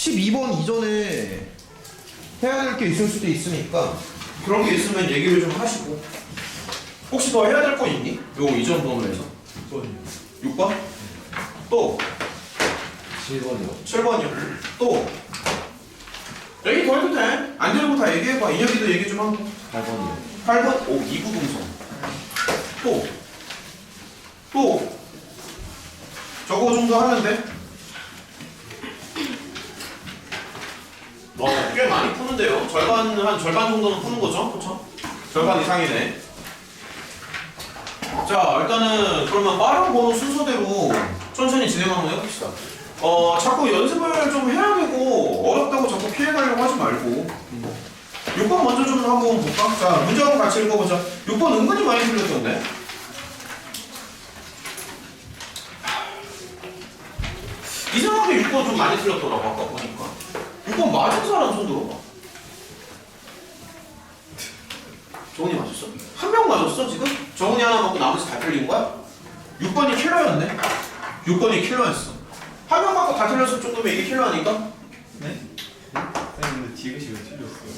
12번 이전에 해야 될 게 있을 수도 있으니까 그런 게 있으면 얘기를 좀 하시고. 혹시 더 해야 될 거 있니? 요 이전 번호에서 6번? 또 7번이요. 7번이요. 또 얘기 더 해도 돼. 안 되는 거 다 얘기해봐. 인혁이도 얘기 좀 하고. 8번이요. 8번? 오, 이구동성. 또 저거 정도 하면 돼? 꽤 많이 푸는데요. 한 절반 정도는 푸는 거죠. 그쵸? 절반 이상이네. 자, 일단은 그러면 빠른 번호 순서대로 천천히 진행 한번 해봅시다. 자꾸 연습을 좀 해야 되고 어렵다고 자꾸 피해가려고 하지 말고 6번 먼저 좀 한번 볼까? 자, 문제 한번 같이 읽어보자. 6번 은근히 많이 틀렸던데? 이상하게 6번 좀 많이 틀렸더라고 아까 보니까. 6번 맞은 사람 손 들어봐. 정훈이 맞았어? 한 명 맞았어 지금? 정훈이 하나 맞고 나머지 다 틀린 거야? 6번이 킬러였네? 6번이 킬러였어. 한 명 맞고 다 틀렸을 정도면 이게 킬러 아닌가? 네? 선생님 근데 디귿이 왜 틀렸어요?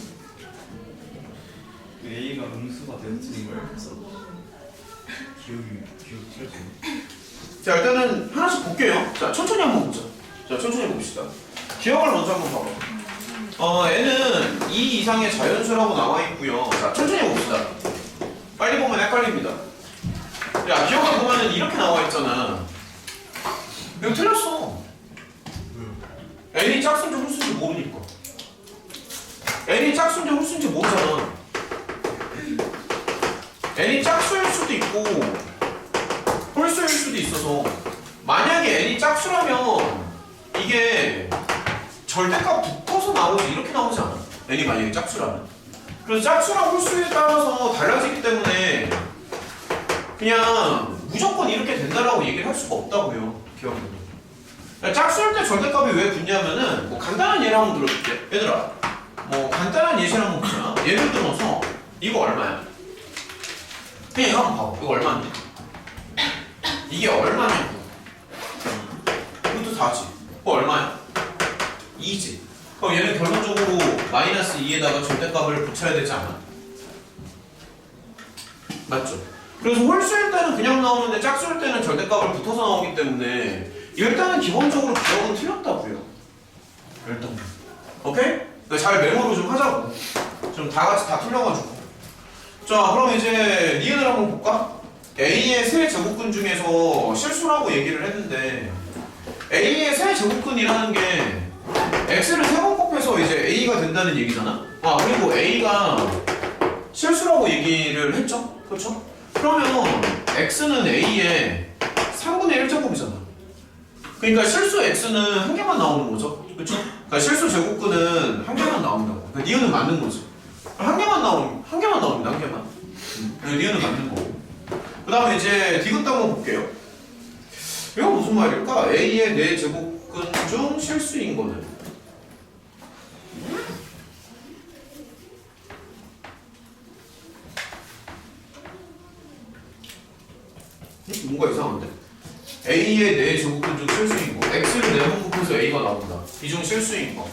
A가 음수가 되는 걸 기억이 틀렸어요. 자, 일단은 하나씩 볼게요. 자, 천천히 한번 보자. 자, 천천히 봅시다. 기억을 먼저 한번 봐봐. N은 2 이상의 자연수라고 나와 있고요. 자, 천천히 봅시다. 빨리 보면 헷갈립니다. 야, 기억을 보면은 이렇게 나와 있잖아. 이거 틀렸어. N이 짝수인지 홀수인지 모르니까. N이 짝수인지 홀수인지 모르잖아. N이 짝수일 수도 있고 홀수일 수도 있어서 만약에 N이 짝수라면 이게 절대값 붙어서 나오지 이렇게 나오지 않아. N이 만약에 짝수라면. 그래서 짝수랑 홀수에 따라서 달라지기 때문에 그냥 무조건 이렇게 된다라고 얘기를 할 수가 없다고요. 기억은. 짝수일 때 절대값이 왜 붙냐면은 뭐 간단한 예를 한번 들어줄게. 얘들아 뭐 간단한 예시를 한번 보자. 예를 들어서 이거 얼마야? 그냥 이거 한번 봐봐. 이거 얼마냐? 이게 얼마냐고. 이것도 4지. 그거 얼마야? 2지. 그럼 얘는 결론적으로 마이너스 2에다가 절대값을 붙여야 되지 않아? 맞죠? 그래서 홀수일 때는 그냥 나오는데 짝수일 때는 절대값을 붙어서 나오기 때문에 일단은 기본적으로 기억은 틀렸다고요. 일단. 오케이? 그러니까 잘 메모를 좀 하자고. 좀 다 같이 다 틀려가지고. 자, 그럼 이제 니은을 한번 볼까? A의 세 제곱근 중에서 실수라고 얘기를 했는데 A의 세 제곱근이라는 게 X를 세 번 곱해서 이제 A가 된다는 얘기잖아? 그리고 A가 실수라고 얘기를 했죠? 그렇죠? 그러면 X는 A의 3분의 1제곱이잖아. 그러니까 실수 X는 한 개만 나오는 거죠? 그렇죠? 그러니까 실수 제곱근은 한 개만 나온다고. 그러니까 니은은 맞는 거지. 한 개만 나옵니다. 한 개만. 니은은 맞는 거고. 그 다음에 이제 디귿도 한번 볼게요. 이거 무슨 말일까? A의 4제곱근 중 실수인 거는 뭔가 이상한데? A의 4제곱근 중 실수인 거. X를 4번 곱해서 A가 나온다. 이 중 실수인 거.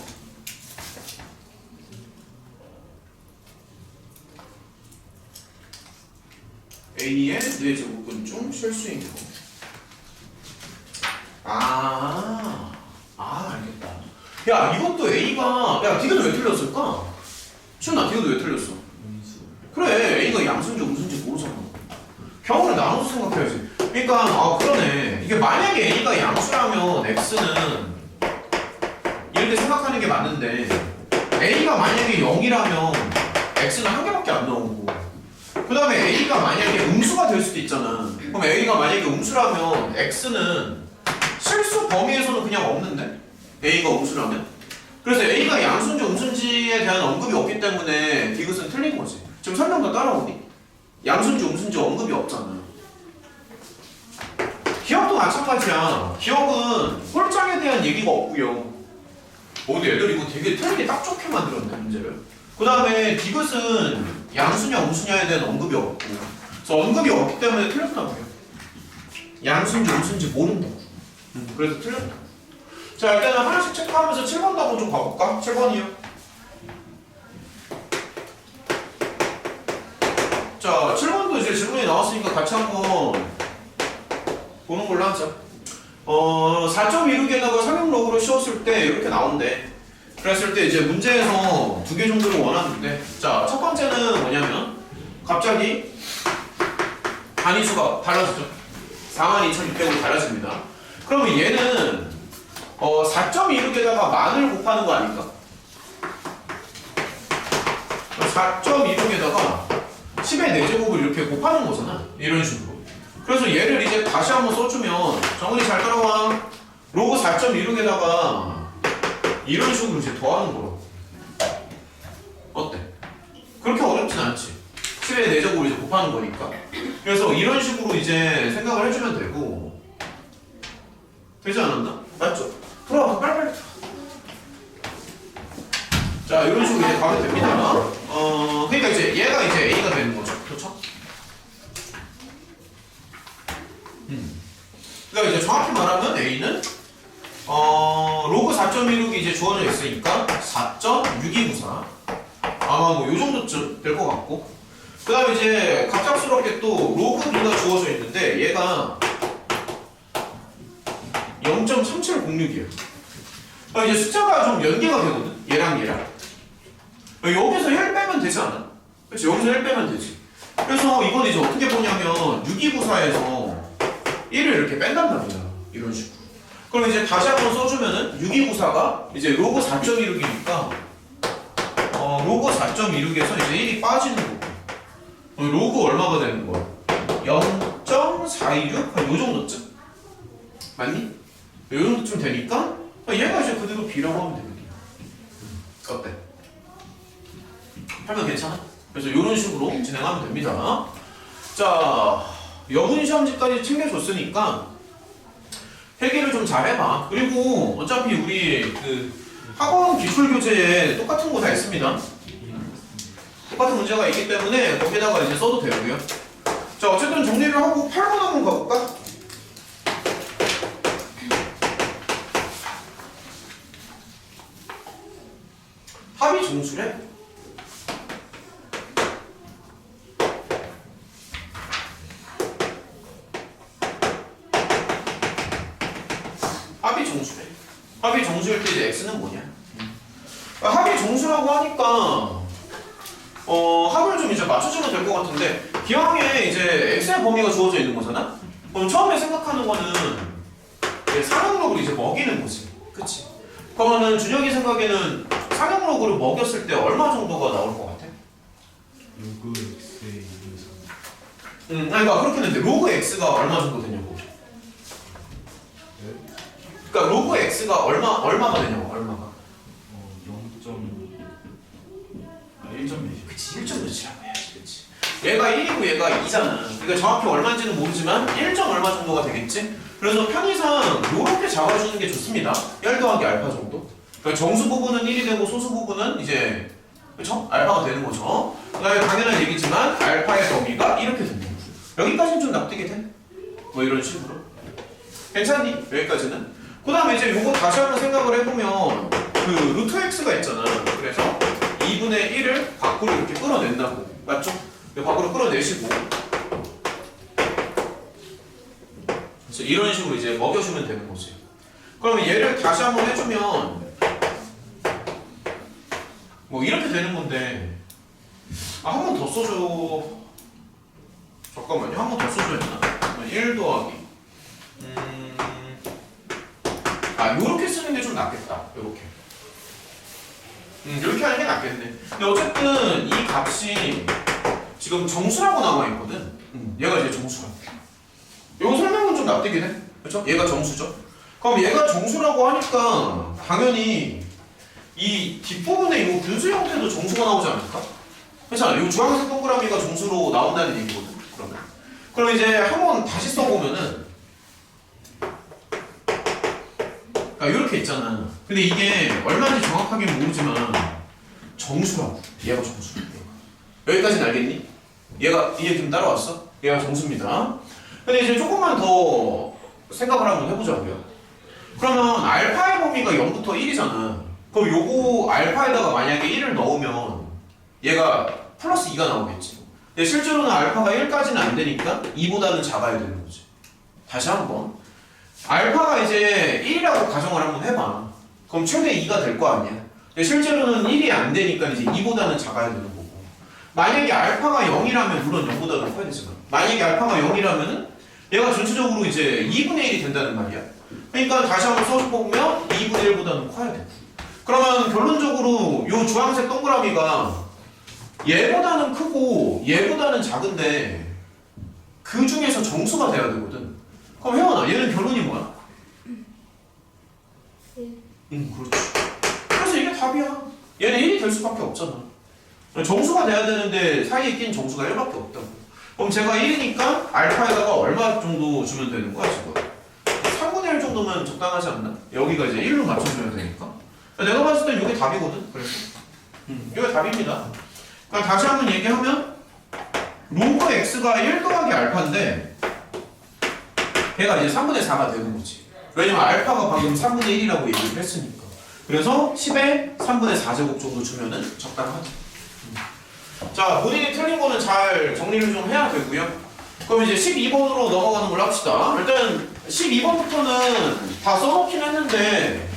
A의 4제곱근 중 실수인 거. 알겠다. 야, 이것도 A가, 야, 디귿은 왜 틀렸을까? 시훈아, 디귿은 왜 틀렸어? 음수. 그래, A가 양수인지 음수인지 모르잖아. 경우를 나눠서 생각해야지. 그러니까, 그러네. 이게 만약에 A가 양수라면 X는 이렇게 생각하는 게 맞는데, A가 만약에 0이라면 X는 한 개밖에 안 나오고, 그 다음에 A가 만약에 음수가 될 수도 있잖아. 그럼 A가 만약에 음수라면 X는 실수 범위에서는 그냥 없는데? A가 음수라면? 그래서 A가 양수인지 음수인지에 대한 언급이 없기 때문에 디귿은 틀린 거지. 지금 설명 더 따라오니? 양수인지 음수인지 언급이 없잖아. 기억도 마찬가지야. 기억은 홀짝에 대한 얘기가 없고요. 근데 애들 이거 되게 틀리게 딱 좋게 만들었네, 문제를. 그 다음에 디귿은 양수냐 음수냐에 대한 언급이 없고, 그래서 언급이 없기 때문에 틀렸다고요. 양수인지 음수인지 모른다고. 그래서 틀렸다. 자, 일단은 하나씩 체크하면서 7번도 한번 좀 가볼까? 7번이요. 자, 7번도 이제 질문이 나왔으니까 같이 한번 보는 걸로 하자. 4.16에다가 삼형로그로 씌웠을 때 이렇게 나온대. 그랬을 때 이제 문제에서 두 개 정도를 원하는데, 자, 첫 번째는 뭐냐면 갑자기 단위수가 달라지죠. 42,600으로 달라집니다. 그러면 얘는 4.26에다가 만을 곱하는 거 아닐까? 4.26에다가 10의 4제곱을 이렇게 곱하는 거잖아. 이런 식으로. 그래서 얘를 이제 다시 한번 써주면, 정은이 잘 따라와. 로그 4.26에다가 이런 식으로 이제 더하는 거로. 어때? 그렇게 어렵진 않지. 10의 4제곱을 이제 곱하는 거니까. 그래서 이런 식으로 이제 생각을 해주면 되고. 되지 않았나? 맞죠? 들어와, 빨리빨리 들어와. 자, 이런 식으로 이제 가면 됩니다. 그러니까 이제 얘가 이제 A가 되는 거죠. 그렇죠? 그러니까 이제 정확히 말하면 A는 로그 4.16이 이제 주어져 있으니까 4.6294 아마 뭐 요 정도쯤 될 것 같고, 그 다음에 이제 갑작스럽게 또 로그 B가 주어져 있는데 얘가 0.3706이에요. 이제 숫자가 좀 연계가 되거든. 얘랑 얘랑. 여기서 1 빼면 되지 않아? 그치? 여기서 1 빼면 되지. 그래서 이건 이제 어떻게 보냐면 6294에서 1을 이렇게 뺀단 말이야. 이런 식으로. 그럼 이제 다시 한번 써주면은 6294가 이제 로그 4.16이니까 로그 4.16에서 이제 1이 빠지는 거고, 로그 얼마가 되는 거야? 0.426? 한 요 정도쯤? 맞니? 요 정도쯤 되니까 얘가 이제 그대로 B라고 하면 되거든요. 어때? 하면 괜찮아? 그래서 이런 식으로 진행하면 됩니다. 자, 여분 시험지까지 챙겨줬으니까 해결을 좀 잘해봐. 그리고 어차피 우리 그 학원 기출교재에 똑같은 거 다 있습니다. 똑같은 문제가 있기 때문에 거기다가 이제 써도 되고요. 자, 어쨌든 정리를 하고 8번 한번 가볼까? 합이 정수래? 합이 정수래. 합이 정수일 때 이제 x는 뭐냐? 합이 정수라고 하니까 합을 좀 이제 맞춰주면 될 것 같은데, 기왕에 이제 x의 범위가 주어져 있는 거잖아? 그럼 처음에 생각하는 거는 상형록을 이제 먹이는 거지. 그치? 그러면은 준혁이 생각에는 상형록으로 먹였을 때 얼마 정도가 나올 것 같아? 로그 x의 2분의 3. 아니, 그러니까 그렇게 했는데 로그 x가 얼마 정도 되냐고. 그러니까 로그 x가 얼마가 되냐고. 얼마가? 1.4. 그치, 1.몇이라고 해야지. 그치. 얘가 1이고 얘가 2잖아. 그러니까 정확히 얼마인지는 모르지만 1. 얼마 정도가 되겠지? 그래서 편의상 요렇게 잡아주는 게 좋습니다. 1 더하기 알파 정도. 그러니까 정수 부분은 1이 되고 소수 부분은 이제, 그쵸? 알파가 되는 거죠. 그 다음에 당연한 얘기지만 알파의 범위가 이렇게 됩니다. 여기까지는 좀 납득이 돼? 뭐 이런 식으로. 괜찮니? 여기까지는. 그 다음에 이제 요거 다시 한번 생각을 해보면 그 루트 x가 있잖아. 그래서 2분의 1을 밖으로 이렇게 끌어낸다고. 맞죠? 밖으로 끌어내시고, 그래서 이런 식으로 이제 먹여주면 되는 거지. 그러면 얘를 다시 한번 해주면 뭐 이렇게 되는 건데, 한 번 더 써줘. 잠깐만요. 한 번 더 써줘야 되나? 1 더하기 요렇게 쓰는 게 좀 낫겠다. 요렇게. 이렇게 하는 게 낫겠네. 근데 어쨌든 이 값이 지금 정수라고 나와있거든. 얘가 이제 정수라고. 요 설명은 좀 납득이 돼. 그렇죠? 얘가 정수죠. 그럼 얘가 정수라고 하니까 당연히 이 뒷부분에 이 분수 형태도 정수가 나오지 않을까? 그렇잖아. 이 주황색 동그라미가 정수로 나온다는 얘기거든. 그럼 이제 한번 다시 써보면은 이렇게 있잖아. 근데 이게 얼마인지 정확하게는 모르지만 정수라고. 얘가 정수야. 여기까지는 알겠니? 얘가 이해 좀 따라왔어? 얘가 정수입니다. 근데 이제 조금만 더 생각을 한번 해보자고요. 그러면 알파의 범위가 0부터 1이잖아. 그럼 요거 알파에다가 만약에 1을 넣으면 얘가 플러스 2가 나오겠지. 근데 실제로는 알파가 1까지는 안 되니까 2보다는 작아야 되는 거지. 다시 한번 알파가 이제 1이라고 가정을 한번 해봐. 그럼 최대 2가 될 거 아니야. 근데 실제로는 1이 안 되니까 이제 2보다는 작아야 되는 거고. 만약에 알파가 0이라면 물론 0보다는 커야 되지만 만약에 알파가 0이라면은 얘가 전체적으로 이제 2분의 1이 된다는 말이야. 그러니까 다시 한번 써보면 2분의 1보다는 커야 돼. 그러면 결론적으로 요 주황색 동그라미가 얘보다는 크고 얘보다는 작은데 그 중에서 정수가 돼야 되거든. 그럼 혜원아 얘는 결론이 뭐야? 그렇지. 그래서 이게 답이야. 얘는 1이 될 수밖에 없잖아. 정수가 돼야 되는데 사이에 낀 정수가 1밖에 없다고. 그럼 제가 1이니까 알파에다가 얼마 정도 주면 되는 거야 지금? 3분의 1 정도면 적당하지 않나? 여기가 이제 1로 맞춰줘야 되니까. 내가 봤을 땐 이게 답이거든. 그래서 이게 답입니다. 그러니까 다시 한번 얘기하면 로그 x가 1 더하기 알파인데 걔가 이제 3분의 4가 되는 거지. 왜냐면 알파가 방금 3분의 1이라고 얘기를 했으니까. 그래서 10에 3분의 4제곱 정도 주면은 적당하지. 자, 본인이 틀린 거는 잘 정리를 좀 해야 되고요. 그럼 이제 12번으로 넘어가는 걸로 합시다. 일단 12번부터는 다 써놓긴 했는데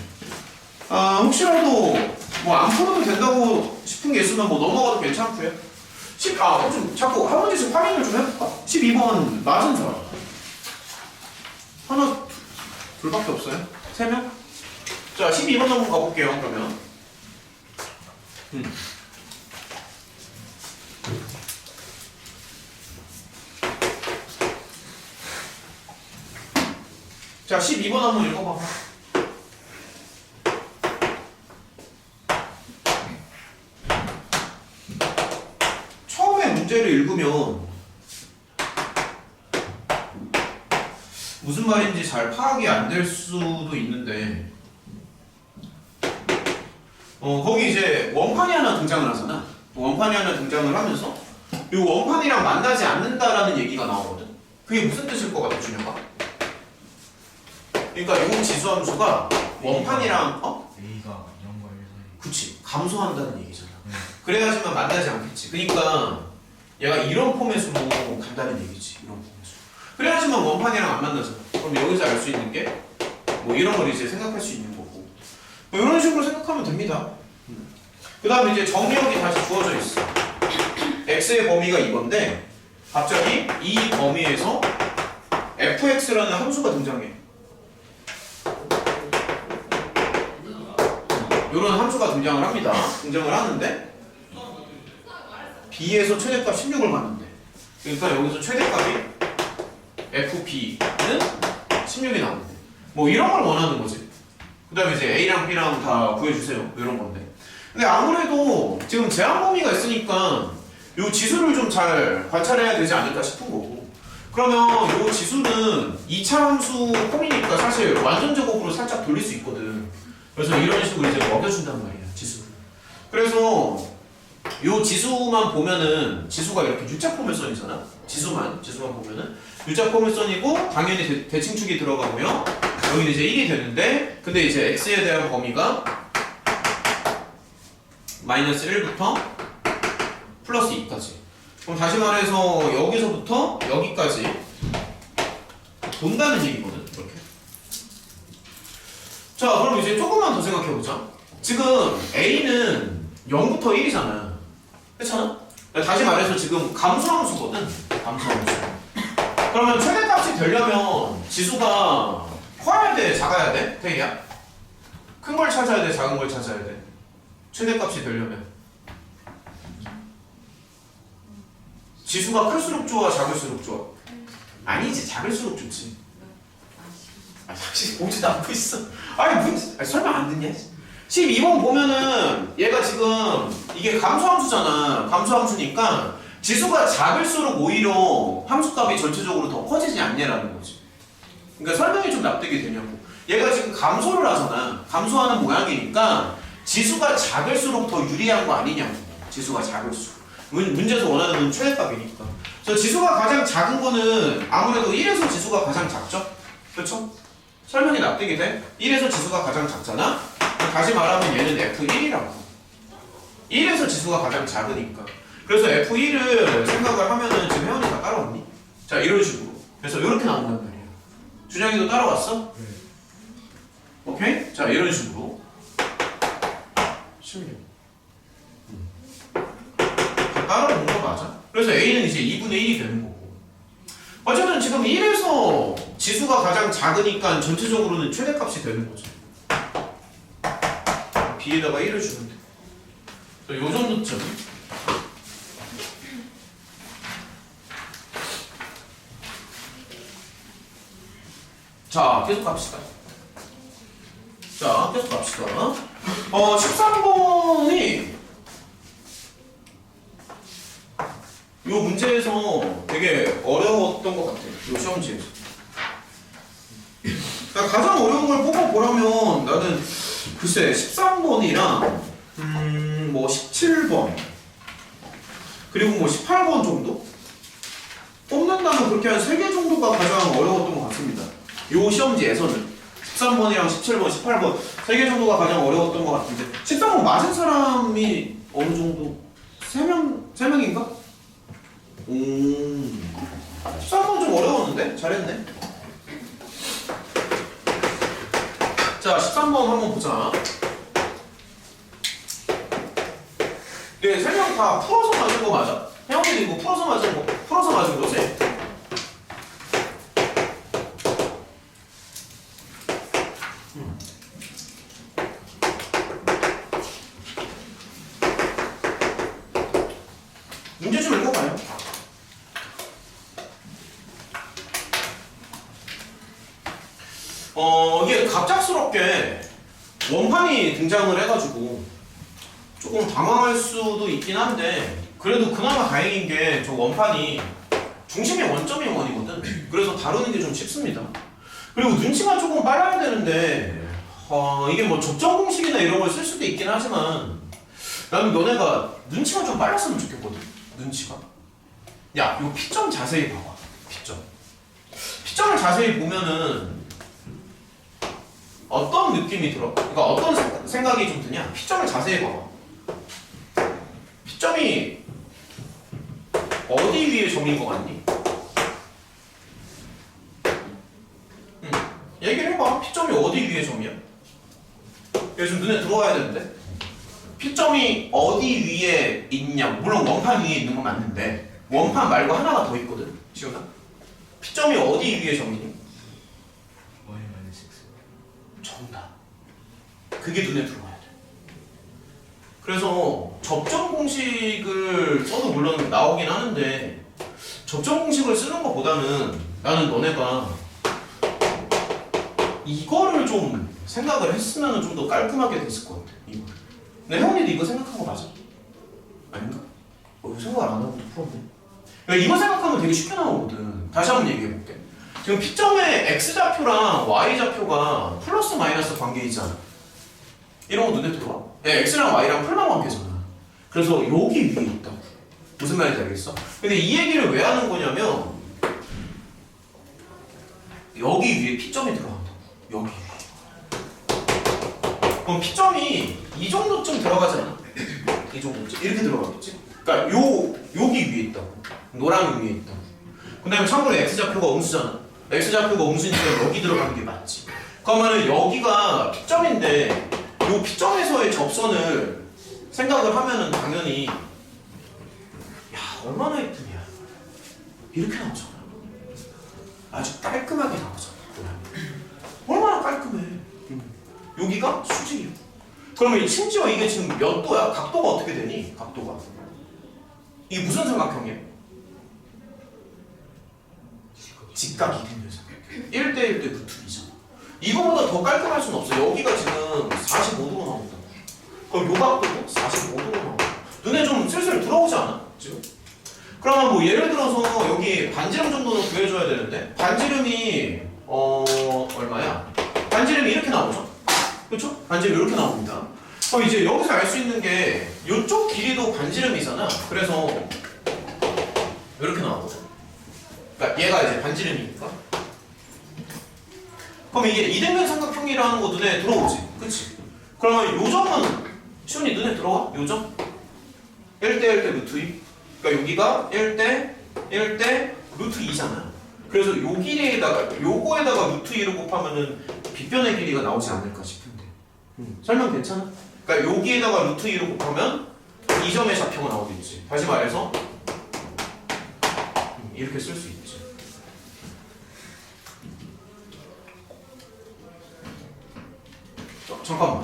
혹시라도 뭐 안 풀어도 된다고 싶은 게 있으면 뭐 넘어가도 괜찮고요. 좀 자꾸 한 문제씩 확인을 좀 해볼까? 12번 맞은 사람 하나, 둘밖에 없어요? 3명? 자, 12번 한번 가볼게요. 그러면 자, 12번 한번 읽어봐. 처음에 문제를 읽으면 무슨 말인지 잘 파악이 안 될 수도 있는데 거기 이제 원판이 하나 등장을 하잖아. 원판이 하나 등장을 하면서 이 원판이랑 만나지 않는다라는 얘기가 나오거든. 그게 무슨 뜻일 것 같아, 준혁아? 그러니까 이 지수함수가 원판이랑 A가 0과 1 사이. 그치, 감소한다는 얘기잖아. 그래야지만 만나지 않겠지. 그러니까 얘가 이런 포맷으로 간다는 얘기지. 이런 포맷으로. 그래야지만 원판이랑 안 만나잖아. 그럼 여기서 알 수 있는 게 뭐 이런 걸 이제 생각할 수 있는 거고. 뭐 이런 식으로 생각하면 됩니다. 그 다음에 이제 정의역이 다시 주어져 있어. x의 범위가 이건데 갑자기 이 범위에서 fx라는 함수가 등장해. 이런 함수가 등장을 합니다. 등장을 하는데 b에서 최대값 16을 받는데 그러니까 여기서 최대값이 fb는 16이 나오는데 뭐 이런 걸 원하는 거지. 그 다음에 이제 a랑 b랑 다 구해주세요. 이런 건데 근데 아무래도 지금 제한 범위가 있으니까 이 지수를 좀 잘 관찰해야 되지 않을까 싶은 거고. 그러면 이 지수는 2차 함수 폼이니까 사실 완전 제곱으로 살짝 돌릴 수 있거든. 그래서 이런 식으로 이제 먹여준단 말이야, 지수를. 그래서 이 지수만 보면은 지수가 이렇게 U자 포맷선이잖아. 지수만 보면은 U자 포맷선이고 당연히 대칭축이 들어가고요. 여기는 이제 1이 되는데 근데 이제 x에 대한 범위가 마이너스 1부터 플러스 2까지. 그럼 다시 말해서 여기서부터 여기까지 돈다는 얘기거든. 이렇게. 자, 그럼 이제 조금만 더 생각해보자. 지금 a는 0부터 1이잖아. 그렇잖아? 다시 말해서 지금 감소함수거든. 감소함수. 그러면 최대값이 되려면 지수가 커야 돼? 작아야 돼? 태희야? 큰 걸 찾아야 돼? 작은 걸 찾아야 돼? 최대값이 되려면 지수가 클수록 좋아? 작을수록 좋아? 아니지, 작을수록 좋지. 사실 보지도 않고 있어. 아니 설마 안 듣냐? 12번 보면은 얘가 지금 이게 감소함수잖아. 감소함수니까 지수가 작을수록 오히려 함수값이 전체적으로 더 커지지 않냐라는 거지. 그러니까 설명이 좀 납득이 되냐고. 얘가 지금 감소를 하잖아. 감소하는 모양이니까 지수가 작을수록 더 유리한 거 아니냐고. 지수가 작을수록. 문제에서 원하는 건 최대값이니까. 그래서 지수가 가장 작은 거는 아무래도 1에서 지수가 가장 작죠? 그렇죠? 설명이 납득이 돼? 1에서 지수가 가장 작잖아? 다시 말하면 얘는 F1이라고. 1에서 지수가 가장 작으니까. 그래서 F1을 생각을 하면은 지금 혜원이 다 따라왔니? 자, 이런 식으로. 그래서 이렇게 나온단 말이야. 준영이도 따라왔어? 네. 오케이? 자, 이런 식으로. 16. 따라오는 거 맞아. 그래서 A는 이제 2분의 1이 되는 거고. 어쨌든 지금 1에서 지수가 가장 작으니까 전체적으로는 최대값이 되는 거죠. B에다가 1을 주면 돼. 자, 요 정도쯤. 자, 계속 갑시다. 자, 계속 갑시다. 13번이 요 문제에서 되게 어려웠던 것 같아요. 요 시험지에서. 그러니까 가장 어려운 걸 뽑아보라면 나는 글쎄 13번이랑 뭐 17번 그리고 뭐 18번 정도? 뽑는다면 그렇게 한 3개 정도가 가장 어려웠던 것 같습니다. 요 시험지에서는 13번이랑 17번, 18번 3개 정도가 가장 어려웠던 것 같은데 13번 맞은 사람이 어느 정도? 3명인가? 13번 좀 어려웠는데? 잘했네. 자, 13번 한번 보자. 네, 3명 다 풀어서 맞은 거 맞아? 형님도 이거 풀어서 맞은 거지? 문제 좀 읽어봐요. 이게 갑작스럽게 원판이 등장을 해가지고 조금 당황할 수도 있긴 한데 그래도 그나마 다행인 게 저 원판이 중심이 원점이 원이거든. 그래서 다루는 게 좀 쉽습니다. 그리고 눈치가 조금 빨라야 되는데 이게 뭐 접점 공식이나 이런 걸 쓸 수도 있긴 하지만 나는 너네가 눈치가 좀 빨랐으면 좋겠거든. 눈치가. 야, 요 P점 자세히 봐봐. P점을 자세히 보면은 어떤 느낌이 들어? 그러니까 어떤 생각이 좀 드냐? P점을 자세히 봐봐. P점이 어디 위에 점인 것 같니? 얘기를 해봐. P점이 어디 위에 점이야? 이게 좀 눈에 들어와야 되는데 P점이 어디 위에 있냐? 물론 원판 위에 있는 건 맞는데 원판 말고 하나가 더 있거든. 지훈아? P점이 어디 위에 점이니? 정답. 그게 눈에 들어와야 돼. 그래서 접점 공식을 써도 물론 나오긴 하는데 접점 공식을 쓰는 것보다는 나는 너네가 이거를 좀 생각을 했으면 좀 더 깔끔하게 됐을 것 같아. 이거. 근데 형님도 이거 생각한 거 맞아? 아닌가? 이거 생각 안 하고도 풀었네. 그러니까 이거 생각하면 되게 쉽게 나오거든. 다시 한번 얘기해볼게. 지금 P점의 X좌표랑 Y좌표가 플러스 마이너스 관계이잖아. 이런 거 눈에 들어와? 네, X랑 Y랑 풀만 관계잖아. 그래서 여기 위에 있다고. 무슨 말인지 알겠어? 근데 이 얘기를 왜 하는 거냐면 여기 위에 P점이 들어간다고. 여기 위에. 그럼 P점이 이 정도쯤 들어가지 않아? 이 정도쯤? 이렇게 들어가겠지? 그러니까 여기 위에 있다고. 노랑 위에 있다고. 그 다음에 참고로 X좌표가 음수잖아. X좌표가 음수니까 여기 들어가는 게 맞지. 그러면은 여기가 P점인데 이 P점에서의 접선을 생각을 하면은 당연히 야 얼마나 이쁘냐 이렇게 나오잖아. 아주 깔끔하게 나오잖아. 얼마나 깔끔해. 여기가 수직이야. 그러면 심지어 이게 지금 몇 도야? 각도가 어떻게 되니? 각도가 이게 무슨 삼각형이야? 직각이 되는 삼각형. 1대1대 루트이잖아. 이거보다 더 깔끔할 수는 없어. 여기가 지금 45도로 나온다. 그럼 요 각도도 45도로 나온다. 눈에 좀 슬슬 들어오지 않아? 지금? 그러면 뭐 예를 들어서 여기 반지름 정도는 구해줘야 되는데 반지름이 얼마야? 반지름이 이렇게 나오죠? 그렇죠? 반지름이 이렇게 나옵니다. 그럼 이제 여기서 알 수 있는 게 이쪽 길이도 반지름이잖아. 그래서 이렇게 나오거든. 그러니까 얘가 이제 반지름이니까 그럼 이게 이등변 삼각형이라는 거 눈에 들어오지? 그치? 그러면 요 점은 시온이 눈에 들어와? 요 점? 1대 1대 루트 2 그러니까 여기가 1대 1대 루트 2잖아 그래서 요 길이에다가 요거에다가 루트 2를 곱하면은 빗변의 길이가 나오지 않을까 싶은데 설명 괜찮아? 그러니까 여기에다가 루트 2를 곱하면 이 점의 좌표가 나오겠지 다시 말해서 이렇게 쓸 수 있지 잠깐만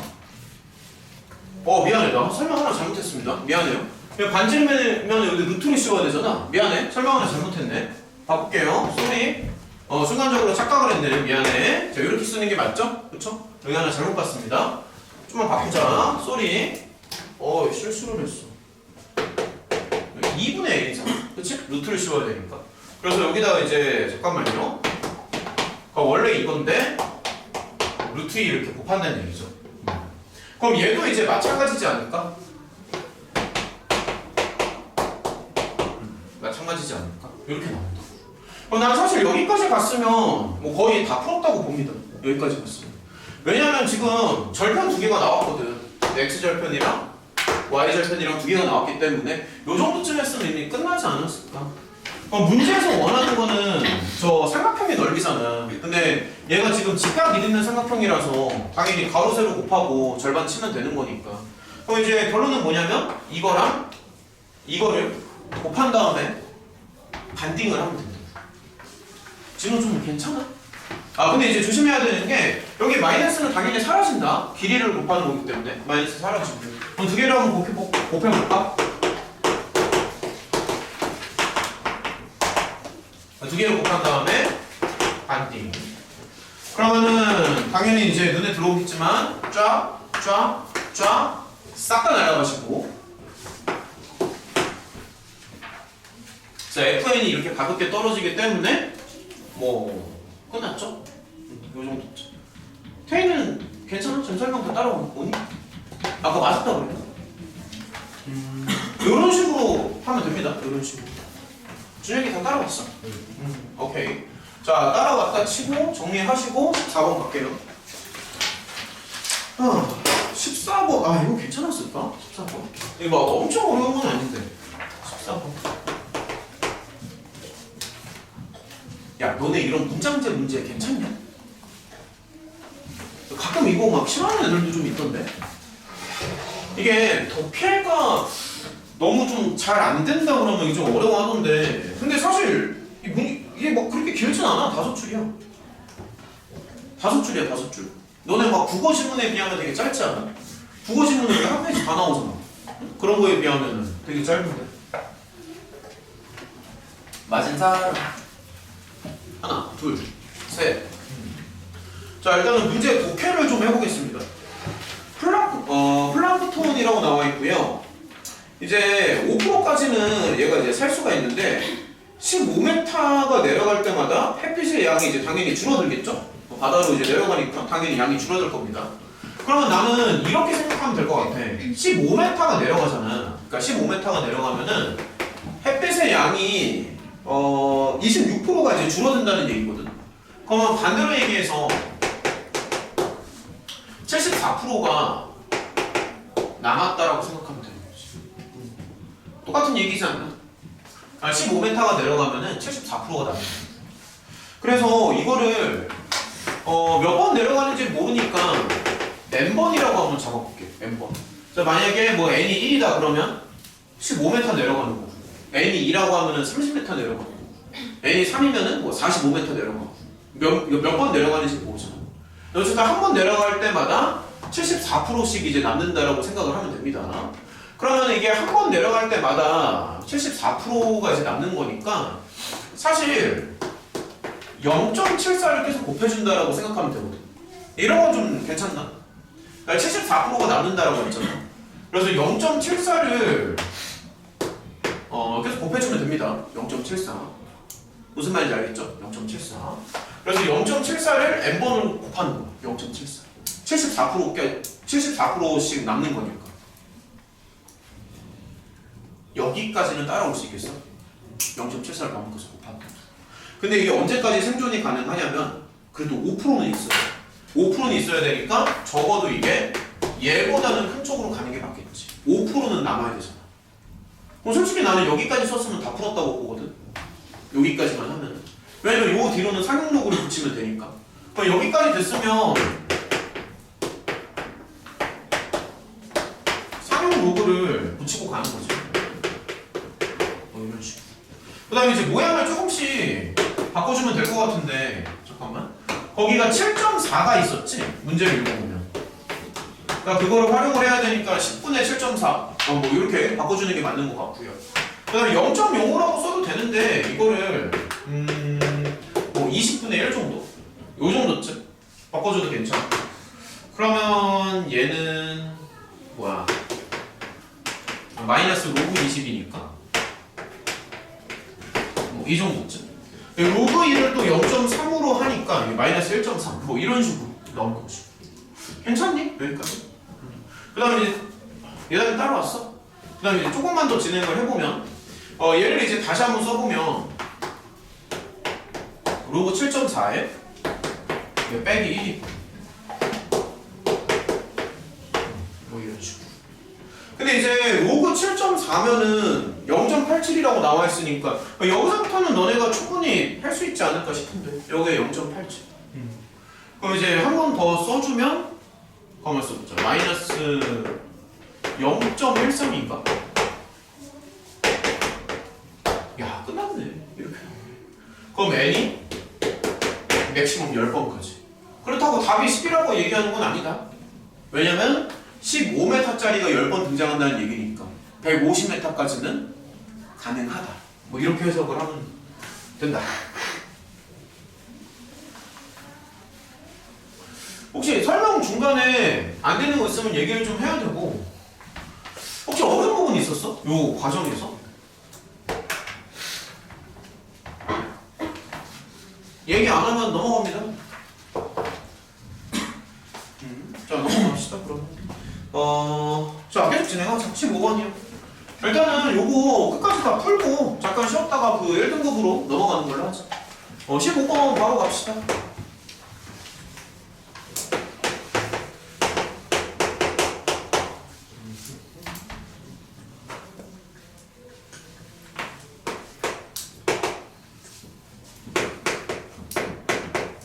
미안해 나 설명 하나 잘못했습니다 미안해요 반지름면 여기 루트를 씌워야 되잖아 미안해 설명 하나 잘못했네 바꿀게요 쏘리 순간적으로 착각을 했네 미안해 자 이렇게 쓰는 게 맞죠? 그쵸? 여기 하나 잘못 봤습니다 좀만 바꾸자 쏘리 실수를 했어 2분의 1이잖아 그치? 루트를 씌워야 되니까 그래서 여기다가 이제 잠깐만요 원래 이건데 루트 2 이렇게 곱한다는 얘기죠 그럼 얘도 이제 마찬가지지 않을까? 마찬가지지 않을까? 이렇게 나온다 난 사실 여기까지 갔으면 뭐 거의 다 풀었다고 봅니다 여기까지 갔으면 왜냐면 지금 절편 두 개가 나왔거든 X절편이랑 Y절편이랑 두 개가 나왔기 때문에 요 정도쯤 했으면 이미 끝나지 않았을까? 문제에서 원하는 거는 저 삼각형의 넓이잖아 근데 얘가 지금 직각 이등변 삼각형이라서 당연히 가로 세로 곱하고 절반 치면 되는 거니까 그럼 이제 결론은 뭐냐면 이거랑 이거를 곱한 다음에 반딩을 하면 된다 지금 좀 괜찮아? 근데 이제 조심해야 되는 게 여기 마이너스는 당연히 사라진다 길이를 곱하는 거기 때문에 마이너스 사라지고 그럼 두 개를 한번 곱해볼까? 두 개를 곱한 다음에 반띵 그러면은 당연히 이제 눈에 들어오겠지만 쫙 싹 다 날아가시고 자 FN이 이렇게 가볍게 떨어지기 때문에 뭐 끝났죠? 요 정도죠 태희는 괜찮아? 전 설명 다 따라오니? 아까 맞았다 그랬나? 이런 식으로 하면 됩니다 이런 식으로 준혁이 다 따라왔어 오케이 자 따라왔다 치고 정리하시고 14번 갈게요 14번 이거 괜찮았을까? 14번 이거 막 엄청 어려운 건 아닌데 14번 야 너네 이런 문장제 문제 괜찮냐? 가끔 이거 막 싫어하는 애들도 좀 있던데 이게 덕혜가 너무 좀 잘 안 된다 그러면 이게 좀 어려워하던데 근데 사실 이게 막 그렇게 길진 않아 5줄이야 5줄이야 5줄 너네 막 국어 지문에 비하면 되게 짧지 않아? 국어 지문은 이렇게 한 페이지 다 나오잖아 그런 거에 비하면 되게 짧은데 맞은 사람 하나 둘셋 자 일단은 문제 독해를 좀 해보겠습니다 플랑크톤이라고 나와 있고요 이제 5%까지는 얘가 이제 살 수가 있는데 15m가 내려갈 때마다 햇빛의 양이 이제 당연히 줄어들겠죠? 바다로 이제 내려가니까 당연히 양이 줄어들 겁니다. 그러면 나는 이렇게 생각하면 될 것 같아. 15m가 내려가잖아. 그러니까 15m가 내려가면은 햇빛의 양이 26%가 이제 줄어든다는 얘기거든. 그러면 반대로 얘기해서 74%가 남았다라고 생각하면 되는 거지. 똑같은 얘기지 않나? 15m가 내려가면은 74%가 남았다. 그래서 이거를 몇 번 내려가는지 모르니까 n번이라고 한번 잡아볼게. n번. 자, 만약에 뭐 n이 1이다 그러면 15m 내려가는 거고, n이 2라고 하면은 30m 내려가는 거고, n이 3이면은 뭐 45m 내려가고, 몇 번 내려가는지 모르잖아. 어쨌든 한 번 내려갈 때마다 74%씩 이제 남는다라고 생각을 하면 됩니다. 그러면 이게 한 번 내려갈 때마다 74%가 이제 남는 거니까 사실 0.74를 계속 곱해준다라고 생각하면 되거든. 이런 건 좀 괜찮나? 74%가 남는다라고 했잖아. 그래서 0.74를 계속 곱해주면 됩니다. 0.74. 무슨 말인지 알겠죠? 0.74. 그래서 0.74를 n번으로 곱하는 거야. 0.74. 74%씩 남는 거니까. 여기까지는 따라올 수 있겠어? 0.74를 반복해서 곱하는 거. 근데 이게 언제까지 생존이 가능하냐면 그래도 5%는 있어요. 5%는 있어야 되니까 적어도 이게 얘보다는 큰 쪽으로 가는 게 맞겠지. 5%는 남아야 되잖아. 그럼 솔직히 나는 여기까지 썼으면 다 풀었다고 보거든. 여기까지만 하면. 왜냐면 요 뒤로는 상용로그를 붙이면 되니까. 그럼 여기까지 됐으면 상용로그를 붙이고 가는 거지. 이런 식으로. 그 다음에 이제 모양을 조금씩 바꿔주면 될 것 같은데 잠깐만. 거기가 7.4가 있었지? 문제를 읽어보면. 그러니까 그거를 활용을 해야 되니까 10분의 7.4 뭐 이렇게 바꿔주는 게 맞는 것 같고요. 그 다음에 0.05라고 써도 되는데 이거를 뭐 20분의 1 정도? 요 정도쯤 바꿔줘도 괜찮아. 그러면 얘는 뭐야? 마이너스 로그 20이니까 뭐 이 정도쯤. 로그 1을 또 0.3으로 하니까 마이너스 1.3 뭐 이런 식으로 나올 거지. 괜찮니? 여기까지. 그 다음에 이제 얘들이 따라왔어. 그 다음에 이제 조금만 더 진행을 해보면 얘를 이제 다시 한번 써보면 로그 7.4에 빼기 1이 뭐 이런 식으로. 근데 이제 로그 7.4면은 0.87이라고 나와 있으니까 여기서부터는 너네가 충분히 할 수 있지 않을까 싶은데 여기에 0.87. 그럼 이제 한 번 더 써주면 가만 써보자. 마이너스 0.13인가? 야 끝났네. 이렇게. 그럼 n이 맥시멈 10번까지. 그렇다고 답이 10이라고 얘기하는 건 아니다. 왜냐면 15m짜리가 10번 등장한다는 얘기니까 150m까지는 가능하다. 뭐 이렇게 해석을 하면 된다. 혹시 설명 중간에 안 되는 거 있으면 얘기를 좀 해야 되고, 혹시 어려운 부분 있었어? 요 과정에서? 얘기 안 하면 넘어갑니다. 자, 넘어갑시다, 그러면. 자, 계속 진행하자. 15번이요. 일단은 요거 끝까지 다 풀고, 잠깐 쉬었다가 그 1등급으로 넘어가는 걸로 하자. 15번 바로 갑시다.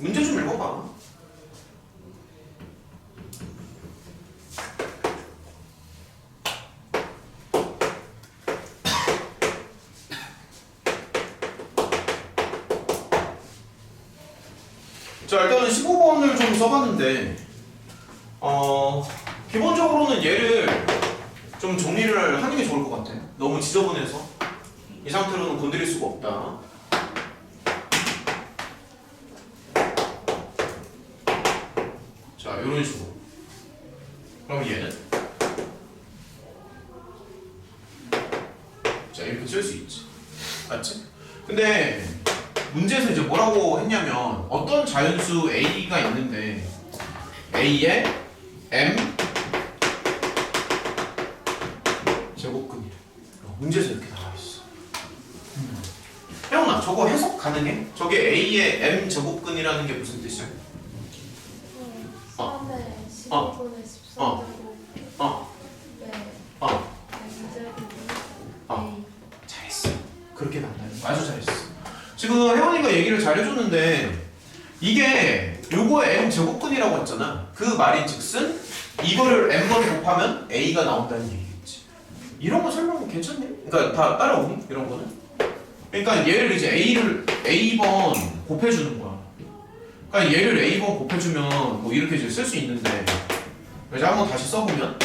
문제 좀 읽어봐. 자, 일단은 15번을 좀 써봤는데 기본적으로는 얘를 좀 정리를 하는 게 좋을 것 같아. 너무 지저분해서 이 상태로는 건드릴 수가 없다. 자, 이런 식으로. 그럼 얘는 자, 이렇게 쓸 수 있지. 맞지? 근데 문제에서 이제 뭐라고 했냐면 어떤 자연수 a가 있는데 a에 m 제곱근이래. 문제에서 이렇게 나와 있어. 혜원아, 저거 해석 가능해? 저게 a의 m 제곱근이라는 게 무슨 뜻이야? 3에 12분의 14제곱 네 m제곱이 잘했어. 그렇게 간다는 거 아주 잘했어. 지금 혜원이가 얘기를 잘 해줬는데 이게 요거의 m 제곱근이라고 했잖아. 그 말인즉슨 이거를 m번 곱하면 a가 나온다는 얘기겠지. 이런 거 설명 괜찮니? 그러니까 다 따라오니? 이런 거는? 그러니까 얘를 이제 a번 곱해주는 거야. 그러니까 얘를 a번 곱해주면 뭐 이렇게 이제 쓸 수 있는데 이제 한번 다시 써보면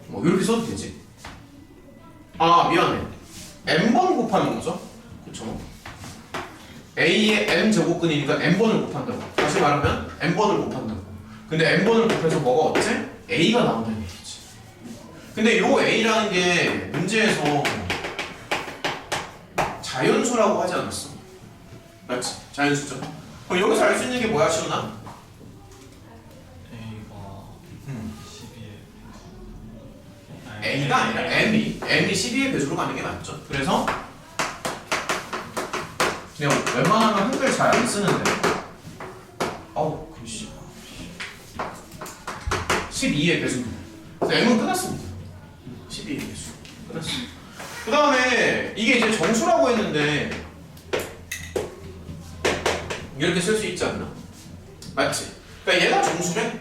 뭐 이렇게 써도 되지. 아 미안해. m번 곱하는 거죠. 그쵸? a의 m 제곱근이니까 m번을 곱한다고. 다시 말하면 m번을 곱한다고. 근데 m번을 곱해서 뭐가 없지? a가 나온다는 얘기지. 근데 요 a라는 게 문제에서 자연수라고 하지 않았어? 맞지? 자연수죠. 그럼 여기서 알 수 있는 게 뭐야, 시훈아? A가 12에 a가 아니라 m이 12의 배수로 가는 게 맞죠. 그래서 그냥 웬만하면 한글 잘 안 쓰는데. 아우 글씨. 12의 배수입니다. 그래서 M은 끝났습니다. 12의 배수 끝났습니다. 그 다음에 이게 이제 정수라고 했는데 이렇게 쓸 수 있지 않나? 맞지? 그러니까 얘가 정수래.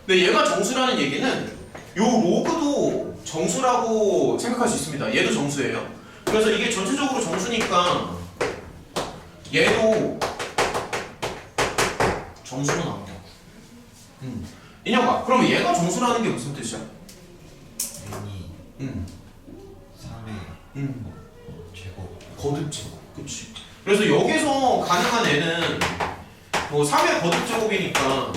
근데 얘가 정수라는 얘기는 요 로그도 정수라고 생각할 수 있습니다. 얘도 정수예요. 그래서 이게 전체적으로 정수니까 얘도 정수로 나온다고. 인형아, 그럼 얘가 정수라는 게 무슨 뜻이야? n이 음. 3의 제곱. 거듭 제곱. 그치. 그래서 여기서 가능한 애는 뭐 3의 거듭 제곱이니까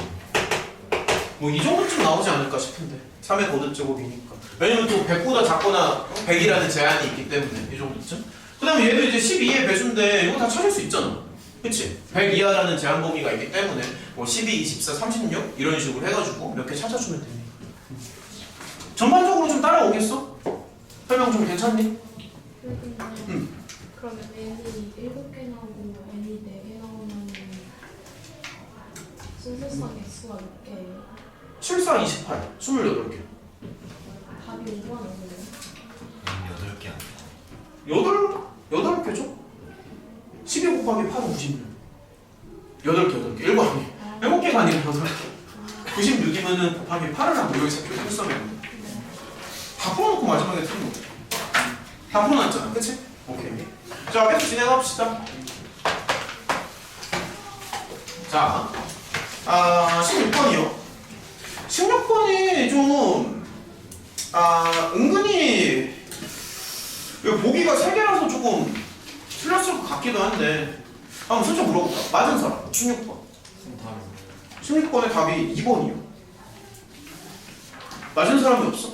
뭐 이 정도쯤 나오지 않을까 싶은데 3의 거듭 제곱이니까. 왜냐면 또 100보다 작거나 100이라는 제한이 있기 때문에 이 정도쯤. 그 다음에 얘도 이제 12의 배수인데 이거 다 찾을 수 있잖아. 그치? 100 이하라는 제한 범위가 있기 때문에 뭐 12, 24, 36 이런 식으로 해가지고 몇 개 찾아주면 됩니다. 전반적으로 좀 따라오겠어? 설명 좀 괜찮니? 그러면 n이 7개 나오고 n이 4개 나오면 순서상 x가 몇 개예요? 7, 4, 28, 28개. 답이 5가 나오네요. n 8개 8개죠? 12 곱하기 8은 96. 8개. 7개 아니. 7개가 아니라 8개. 96이면은 곱하기 8을 하고 여기서 이렇게 풀써내면 돼. 다 풀어놓고 마지막에 틀린 거. 다 풀어놨잖아. 그치? 오케이. 자, 계속 진행합시다. 자, 16번이요. 16번이 좀, 은근히, 이거 보기가 3개라서 조금 틀렸을 것 같기도 한데, 한번 슬쩍 물어볼까? 맞은 사람, 16번. 16번의 답이 2번이요. 맞은 사람이 없어?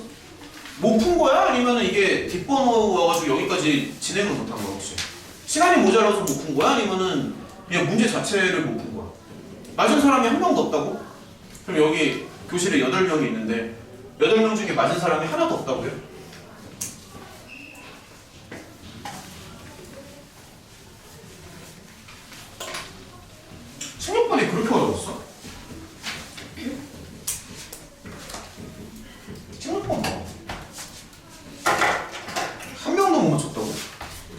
못 푼 거야? 아니면 이게 뒷번호여가지고 여기까지 진행을 못한 거야, 혹시? 시간이 모자라서 못 푼 거야? 아니면은 그냥 문제 자체를 못 푼 거야? 맞은 사람이 한 명도 없다고? 그럼 여기 교실에 8명이 있는데 8명 중에 맞은 사람이 하나도 없다고요?16번이 그렇게 어려웠어? 16번 뭐? 한 명도 못 맞췄다고?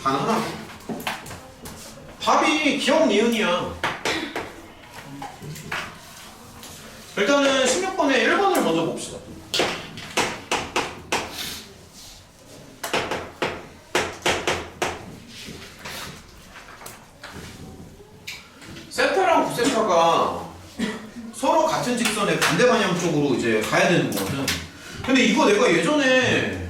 단 하나. 답이 기억 니은이야. 일단은 16번에 1번을 먼저 봅시다. 세타랑 부세타가 서로 같은 직선의 반대 방향 쪽으로 이제 가야 되는 거거든. 근데 이거 내가 예전에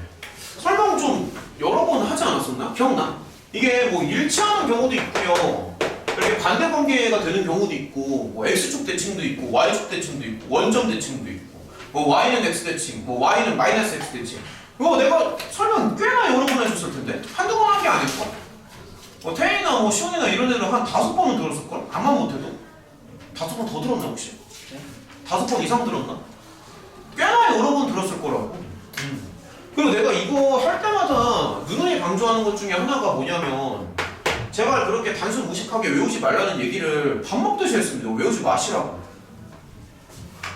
설명 좀 여러 번 하지 않았었나? 기억나? 이게 뭐 일치하는 경우도 있고요. 이렇게 반대 관계가 되는 경우도 있고, 뭐 x축 대칭도 있고, y축 대칭도 있고, 원점 대칭도 있고, 뭐 y는 x 대칭, 뭐 y는 마이너스 x 대칭. 이거 내가 설명 꽤나 여러 번 해줬을 텐데 한두 번 한 게 아닐까? 뭐 태희나 뭐 시온이나 이런 애들 한 5번은 들었을걸? 암만 못해도 5번 더 들었나 혹시? 5번 이상 들었나? 꽤나 여러 번 들었을 거라고. 그리고 내가 이거 할 때마다 누누이 강조하는 것 중에 하나가 뭐냐면 제발 그렇게 단순 무식하게 외우지 말라는 얘기를 밥 먹듯이 했습니다. 외우지 마시라고.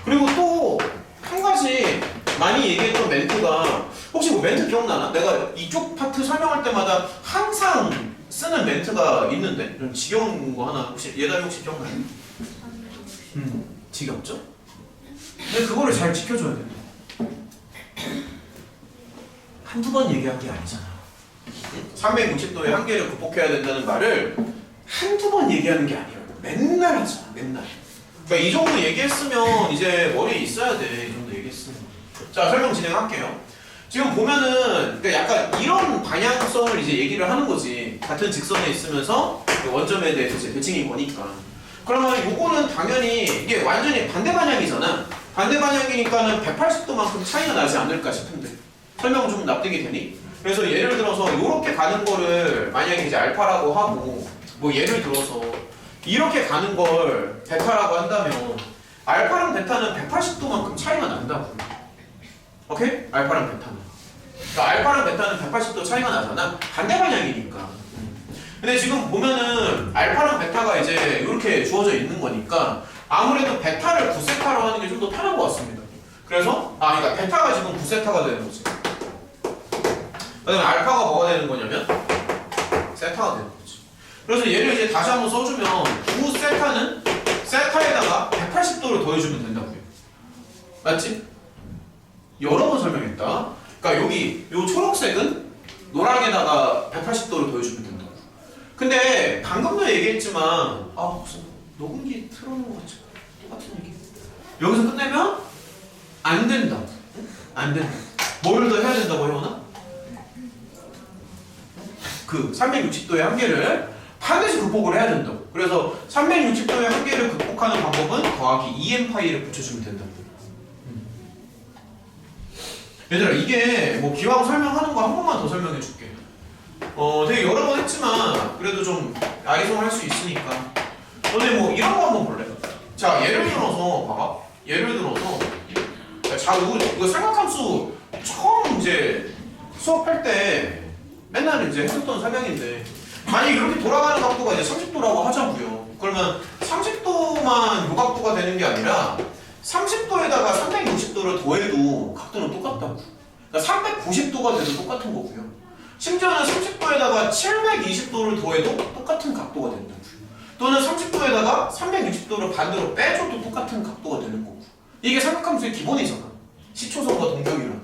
그리고 또 한 가지 많이 얘기했던 멘트가 혹시 뭐 멘트 기억나나? 내가 이쪽 파트 설명할 때마다 항상 쓰는 멘트가 있는데 좀 지겨운 거 하나 혹시 예담이 혹시 기억나요? 지겹죠? 근데 그거를 잘 지켜줘야 돼. 한두 번 얘기한 게 아니잖아. 360도의 한계를 극복해야 된다는 말을 한두 번 얘기하는 게 아니라고. 맨날 하잖아. 맨날. 그러니까 이 정도 얘기했으면 이제 머리에 있어야 돼. 이 정도 얘기했으면. 자, 설명 진행할게요. 지금 보면은 그러니까 약간 이런 방향성을 이제 얘기를 하는 거지. 같은 직선에 있으면서 원점에 대해서 이제 대칭이 거니까. 그러면 요거는 당연히 이게 완전히 반대 방향이잖아. 반대 방향이니까는 180도만큼 차이가 나지 않을까 싶은데. 설명 좀 납득이 되니? 그래서 예를 들어서 이렇게 가는 거를 만약에 이제 알파라고 하고 뭐 예를 들어서 이렇게 가는 걸 베타라고 한다면 알파랑 베타는 180도만큼 차이가 난다고. 오케이? 알파랑 베타는. 그러니까 알파랑 베타는 180도 차이가 나잖아. 반대 방향이니까. 근데 지금 보면은 알파랑 베타가 이제 이렇게 주어져 있는 거니까 아무래도 베타를 9세타로 하는 게 좀 더 편한 것 같습니다. 그래서 그러니까 베타가 지금 9세타가 되는 거지. 그다음에 알파가 뭐가 되는 거냐면 세타가 되는 거지. 그래서 얘를 이제 다시 한번 써주면 9세타는 세타에다가 180도를 더해주면 된다고요. 맞지? 여러 번 설명했다. 그러니까 여기 요 초록색은 노랑에다가 180도를 더해주면 된다고. 근데 방금도 얘기했지만 무슨 녹음기 틀어놓은 것 같지? 똑같은 얘기. 여기서 끝내면 안 된다. 안 된다. 뭘 더 해야 된다고 해오나? 그 360도의 한계를 반드시 극복을 해야 된다고. 그래서 360도의 한계를 극복하는 방법은 더하기 2n파이를 붙여주면 된다고. 얘들아 이게 뭐 기왕 설명하는 거 한 번만 더 설명해 줄게. 되게 여러 번 했지만 그래도 좀 아이송할 수 있으니까. 너네 뭐 이런 거 한번 볼래? 자 예를 들어서 봐봐. 예를 들어서 자 이거 삼각함수 처음 이제 수업할 때 맨날 이제 했었던 설명인데 만약 이렇게 돌아가는 각도가 이제 30도라고 하자고요. 그러면 30도만 요 각도가 되는 게 아니라 30도에다가 360도를 더해도 각도는 똑같다고. 그러니까 390도가 돼도 똑같은 거고요. 심지어는 30도에다가 720도를 더해도 똑같은 각도가 된다고. 또는 30도에다가 360도를 반대로 빼줘도 똑같은 각도가 되는 거고. 이게 삼각함수의 기본이잖아. 시초선과 동격이라는.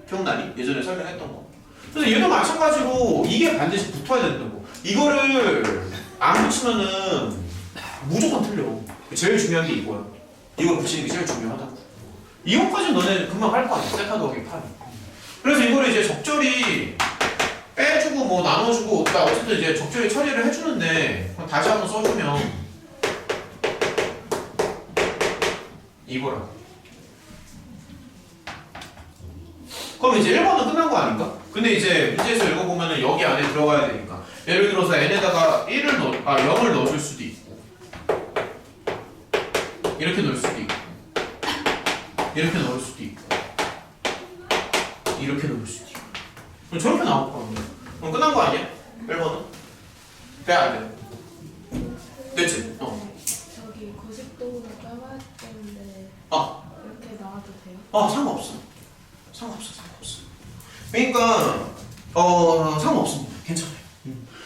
기억나니? 예전에 설명했던 거. 그래서 얘도 마찬가지로 이게 반드시 붙어야 된다고. 이거를 안 붙이면은 무조건 틀려. 제일 중요한 게 이거야. 이걸 붙이는 게 제일 중요하다고. 이거까지는 너네 금방 할 거 아니야. 세타 더하기 8. 그래서 이거를 이제 적절히 빼주고 뭐 나눠주고 그러니까 어쨌든 이제 적절히 처리를 해주는데 다시 한번 써주면 이거라. 그럼 이제 1번은 끝난 거 아닌가? 근데 이제 문제에서 읽어보면은 여기 안에 들어가야 되니까 예를 들어서 n에다가 0을 넣어줄 수도 있고 이렇게 넣을 수도 있고 이렇게 넣을 수도 있고 이렇게 넣을 수도 있고 그럼 저렇게 나올 거 아니야? 그럼 끝난 거 아니야? 1번은? 돼? 안 돼? 됐지? 저기 90도로 빼봐야 되는데 아. 이렇게 나와도 돼요? 상관없어. 상관없어. 그러니까 상관없습니다. 괜찮아요.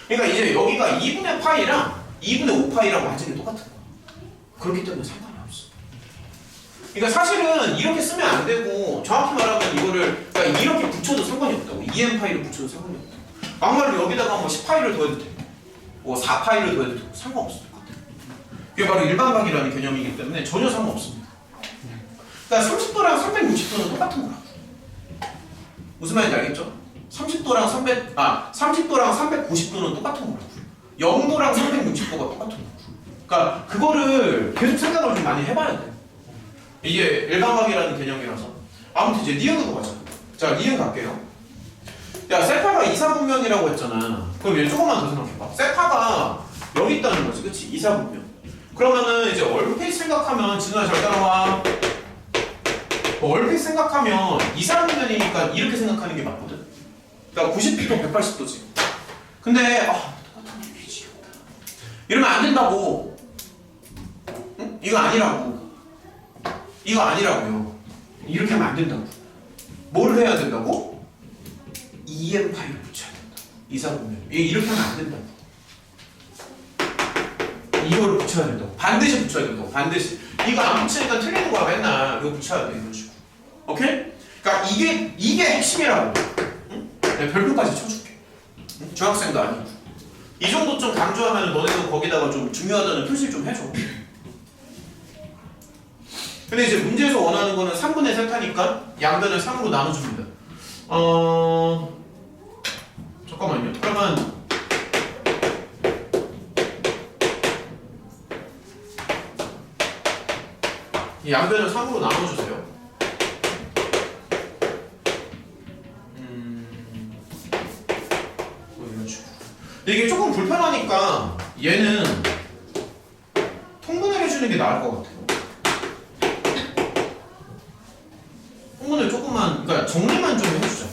그러니까 이제 여기가 2분의 파이랑 2분의 5파이랑 완전히 똑같은 거야. 그렇기 때문에 상관이 없어. 그러니까 사실은 이렇게 쓰면 안 되고 정확히 말하면 이거를 그러니까 이렇게 붙여도 상관이 없다고. 2n파이를 붙여도 상관이 없다고. 막말로 여기다가 뭐 10파이를 더해도 돼. 뭐 4파이를 더해도 돼. 상관없어. 똑같아. 이게 바로 일반각이라는 개념이기 때문에 전혀 상관없습니다. 그러니까 30도랑 360도는 똑같은 거라고. 무슨 말인지 알겠죠? 30도랑 390도는 똑같은 거라고. 0도랑 360도가 똑같은 거라고. 그러니까 그거를 계속 생각을 좀 많이 해봐야 돼. 이게 일반각이라는 개념이라서. 아무튼 이제 니은으로 가자. 자, 니은 갈게요. 야, 세타가 이사분면이라고 했잖아. 그럼 얘 조금만 더 생각해봐. 세타가 여기 있다는 거지, 그치? 이사분면. 그러면은 이제 얼핏 생각하면 진우야 잘 따라와. 얼핏 생각하면 이사분면이니까 이렇게 생각하는 게 맞거든. 그러니까 90도, 180도지. 근데 똑같은 얘기지. 이러면 안 된다고. 응? 이거 아니라고. 이거 아니라고요. 이렇게 하면 안 된다고. 뭘 해야 된다고? 2n파이를 붙여야 된다. 이사분면. 이렇게 하면 안 된다고. 이거를 붙여야 된다고. 반드시 붙여야 된다고. 반드시. 이거 안 붙이니까 틀리는 거야 맨날. 이거 붙여야 돼 이런 식으로. 오케이? 그러니까 이게 핵심이라고. 응? 내가 별표까지 쳐줄게. 응? 중학생도 아니고. 이 정도 좀 강조하면 너네도 거기다가 좀 중요하다는 표시 좀 해줘. 근데 이제 문제에서 원하는 거는 3분의 세타니까 양변을 3으로 나눠줍니다. 잠깐만요. 그러면 이 양변을 3으로 나눠주세요. 이런 식으로. 근데 이게 조금 불편하니까 얘는 통분을 해주는 게 나을 것 같아요. 통분을 조금만, 그러니까 정리만 좀 해주자.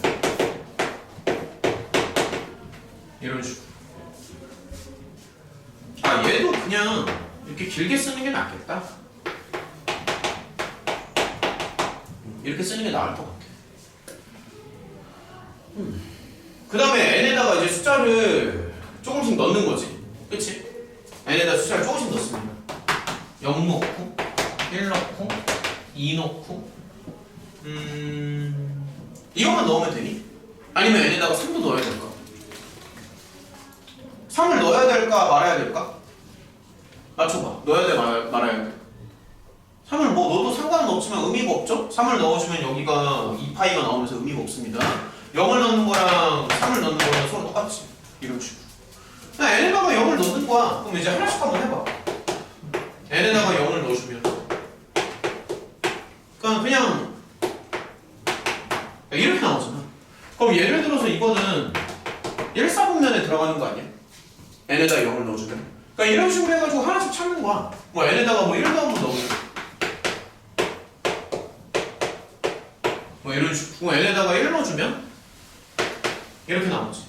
이런 식으로. 길게 쓰는 게 낫겠다. 이렇게 쓰는 게 나을 것 같아. 그 다음에 n에다가 이제 숫자를 조금씩 넣는 거지. 그치? n에다 숫자를 조금씩 넣습니다. 0 넣고 1 넣고 2 넣고 이것만 넣으면 되니? 아니면 n에다가 3도 넣어야 될까? 3을 넣어야 될까 말아야 될까? 맞춰봐. 넣어야 돼 말아야 돼? 3을 뭐 넣어도 상관은 없지만 의미가 없죠? 3을 넣어주면 여기가 2파이가 나오면서 의미가 없습니다. 0을 넣는 거랑 3을 넣는 거랑 서로 똑같지. 이런 식으로. 그냥 n에다가 0을 넣는 거야. 그럼 이제 하나씩 한번 해봐. n에다가 0을 넣어주면 그냥 이렇게 나오잖아. 그럼 예를 들어서 이거는 1사분면에 들어가는 거 아니야? n에다 0을 넣어주면. 그러니까 이런 식으로 해가지고 하나씩 찾는 거야. 뭐 n에다가 뭐 1도 한번 넣어주면 뭐 이런 식으로 n에다가 1 넣어주면 이렇게 나오지.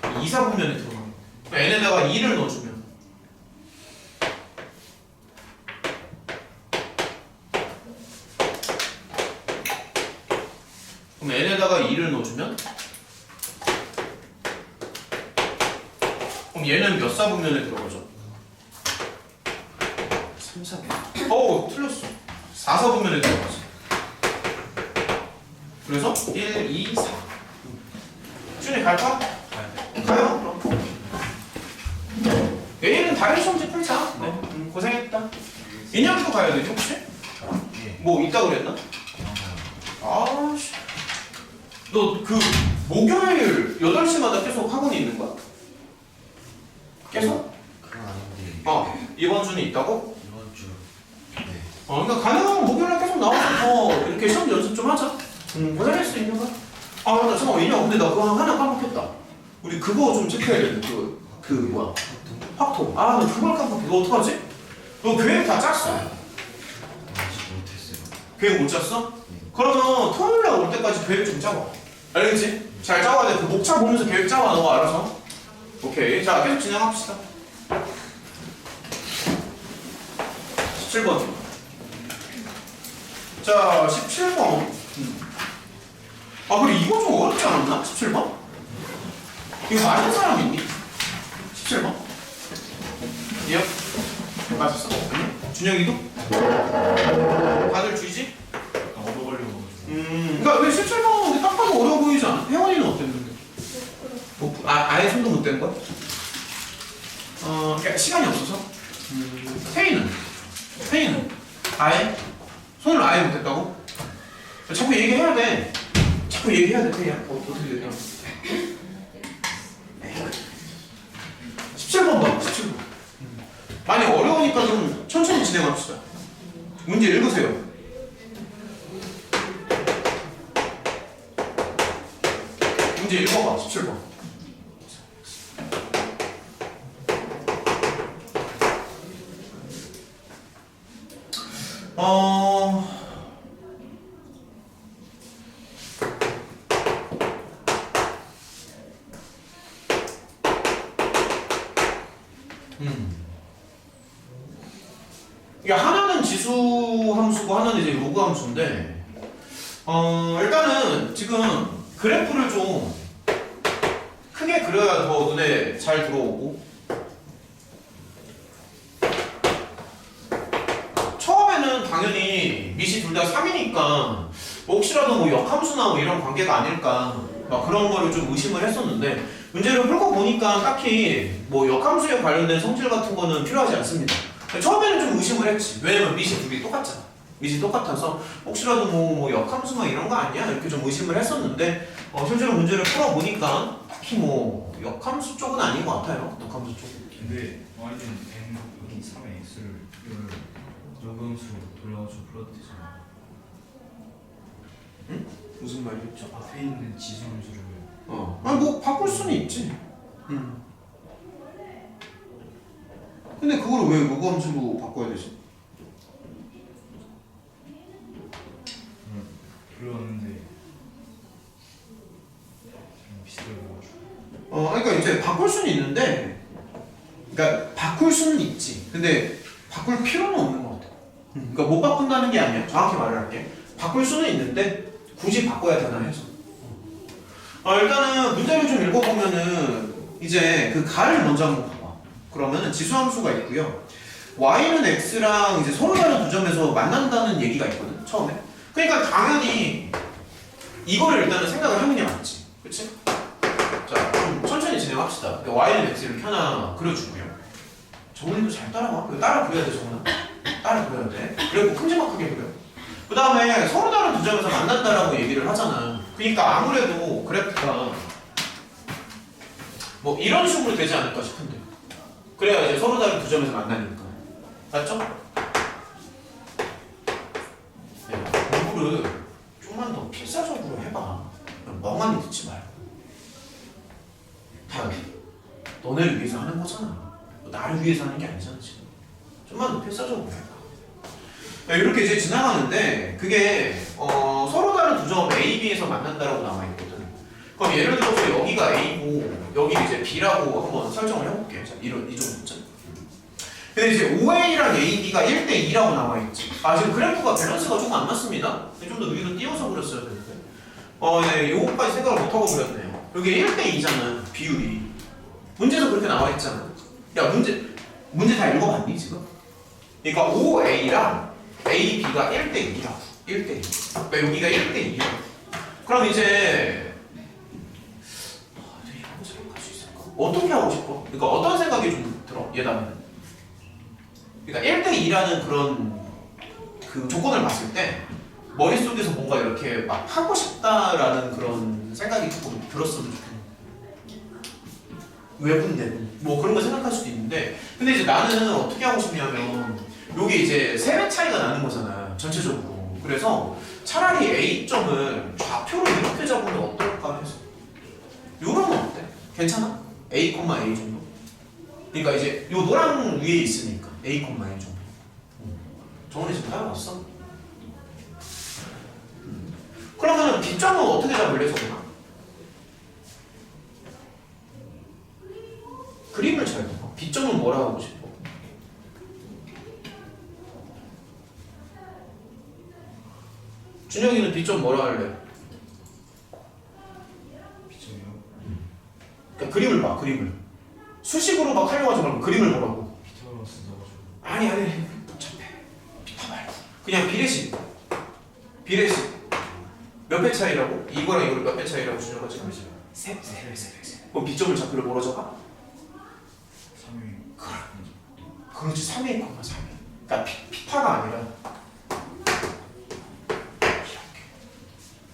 2사분면에 들어가는 거. n에다가 2를 넣어주면 그럼 n에다가 2를 넣어주면 그럼 얘는 몇 사분면에 들어가죠? 3사분면. 어우 틀렸어. 4사분면에 들어가지. 그래서 1, 2, 4. 준이 갈까? 가요. 그럼. 내일은 다른 시험지 풀자. 네. 고생했다. 인형도 가야 되지 혹시? 뭐 있다 그랬나? 아씨. 너 그 목요일 8시마다 계속 학원이 있는 거야? 계속? 그건 아닌데 이번 주는 있다고? 이번 주 네. 그러니까 가능하면 목요일날 계속 나와서 이렇게 시험 연습 좀 하자. 고생했어 인형아. 맞다 잠깐만 인형 근데 나 그거 하나 까먹겠다. 우리 그거 좀 체크해야 되는데 그 뭐야 확통. 나 그걸 까먹게. 너 어떡하지? 너 계획 다 짰어? 아직 못했어요. 계획 못 짰어? 그러면 토요일날 올 때까지 계획 좀 짜봐. 알겠지? 잘 짜와야 돼. 그 목차 보면서 계획 짜와 너가 알아서. 오케이. 자 계속 진행합시다. 17번. 자 17번. 그래 이거 좀 어렵지 않았나? 17번? 이거 맞은 사람 있니? 17번? 이요? 맞았어? 아니? 준영이도? 다들 주의지? 얻어 걸려고. 그러니까 왜 17번 딱 봐도 어려워 보이지 않아? 혜원이는 어땠는데? 아예 손도 못 댄 거야? 그러니까 시간이 없어서? 태희는? 아예? 손을 아예 못 댔다고? 자꾸 얘기해야 돼. 자꾸 얘기해야 돼, 태희야. 어떻게 되냐? 17번 봐, 17번. 많이 어려우니까 좀 천천히 진행합시다. 문제 읽으세요. 문제 읽어봐, 17번. 이게 하나는 지수 함수고 하나는 이제 로그 함수인데, 일단은 지금 그래프를 좀 크게 그려야 더 눈에 잘 들어오고, 처음에는 당연히 밑이 둘 다 3이니까 혹시라도 뭐 역함수나 뭐 이런 관계가 아닐까 막 그런 거를 좀 의심을 했었는데, 문제를 풀고 보니까 딱히 뭐 역함수에 관련된 성질 같은 거는 필요하지 않습니다. 처음에는 좀 의심을 했지. 왜냐면 밑이 둘이 똑같잖아. 밑이 똑같아서 혹시라도 뭐 역함수나 이런 거 아니야? 이렇게 좀 의심을 했었는데, 실제로 문제를 풀어보니까 딱히 뭐 역함수 쪽은 아닌 것 같아요. 역함수 쪽은. 근데 y는 n 여기 3의 x를 이걸 역음수로 돌려가지고 풀어도 되잖아. 응? 무슨 말이지? 저 앞에 있는 지수함수를 뭐 바꿀 수는 있지. 근데 그걸 왜 로그 함수로 바꿔야 되지? 불렀는데 비슷해가지고. 그러니까 이제 바꿀 수는 있는데, 그러니까 바꿀 수는 있지. 근데 바꿀 필요는 없는 것 같아. 그러니까 못 바꾼다는 게 아니야. 정확히 말을 할게. 바꿀 수는 있는데 굳이 바꿔야 되나 해서. 일단은 문제를 좀 읽어보면은 이제 그 가를 먼저 한번 봐봐. 그러면은 지수함수가 있고요. y는 x랑 이제 서로 다른 두 점에서 만난다는 얘기가 있거든. 처음에. 그러니까 당연히 이거를 일단은 생각을 하는 게 맞지. 그치? 자, 좀 천천히 진행합시다. 그러니까 y는 x를 이렇게 하나 그려주고요. 정훈이도 잘 따라와. 이거 따라 그려야 돼, 정훈아. 따라 그려야 돼. 그리고 큼지막하게 그려. 그 다음에 서로 다른 두 점에서 만난다라고 얘기를 하잖아. 그러니까 아무래도 그래프가 뭐 이런 식으로 되지 않을까 싶은데. 그래야 이제 서로 다른 두 점에서 만나니까. 맞죠? 네, 공부를 좀만 더 필사적으로 해봐. 그냥 멍하니 듣지 말고. 다 너네를 위해서 하는 거잖아. 나를 위해서 하는 게 아니잖아 지금. 좀만 더 필사적으로 해봐. 이렇게 이제 지나가는데 그게 서로 다른 두 점 A, B에서 만난다라고 나와 있거든. 그럼 예를 들어서 여기가 A고 여기 이제 B라고 한번 설정을 해볼게. 자, 이 정도쯤. 근데 이제 OA랑 AB가 1대2라고 나와 있지. 지금 그래프가 밸런스가 조금 안 맞습니다. 좀 더 위로 띄워서 그렸어야 되는데. 네, 요거까지 생각을 못하고 그렸네요. 여기 1대2잖아, 비율이. 문제에서 그렇게 나와 있잖아. 야, 문제 다 읽어봤니, 지금? 그러니까 OA랑 AB가 1대2라고. 1대2. 그러니까 여기가 1대2라고. 그럼 이제 이런 거 생각할 수 있을까? 어떻게 하고 싶어? 그러니까 어떤 생각이 좀 들어? 예담은. 그러니까 1대2라는 그런 그 조건을 봤을 때 머릿속에서 뭔가 이렇게 막 하고 싶다라는 그런 생각이 조금 들었으면 좋겠네. 외분 내분 뭐 그런 거 생각할 수도 있는데 근데 이제 나는 어떻게 하고 싶냐면 요게 이제 3배 차이가 나는 거잖아 전체적으로. 그래서 차라리 A점을 좌표로 이렇게 잡으면 어떨까 해서 요런 건 어때? 괜찮아? A, A 정도? 그러니까 이제 요 노랑 위에 있으니까 A, A 정도. 정훈이 지금 따라왔어? 그러면 B점은 어떻게 잡을래, 정훈아? 그림을 잘 봐. B점은 뭐라 하고 싶어? 준혁이는 B점 뭐라 할래? B점이요? 그러니까 그림을 봐, 그림을. 수식으로 막 하려고 하지 말고 그림을 보라고. 피타고라스 넣어가지고. 아니 복잡해. 비타 말고 그냥 비례식. 몇 배 차이라고? 이거랑 이거를 몇 배 차이라고 준혁아 지금? 세 배. 그럼 B점을 좌표를 뭐로 잡아? 3위. 그렇지 3의 3이. 그러니까 피타가 아니라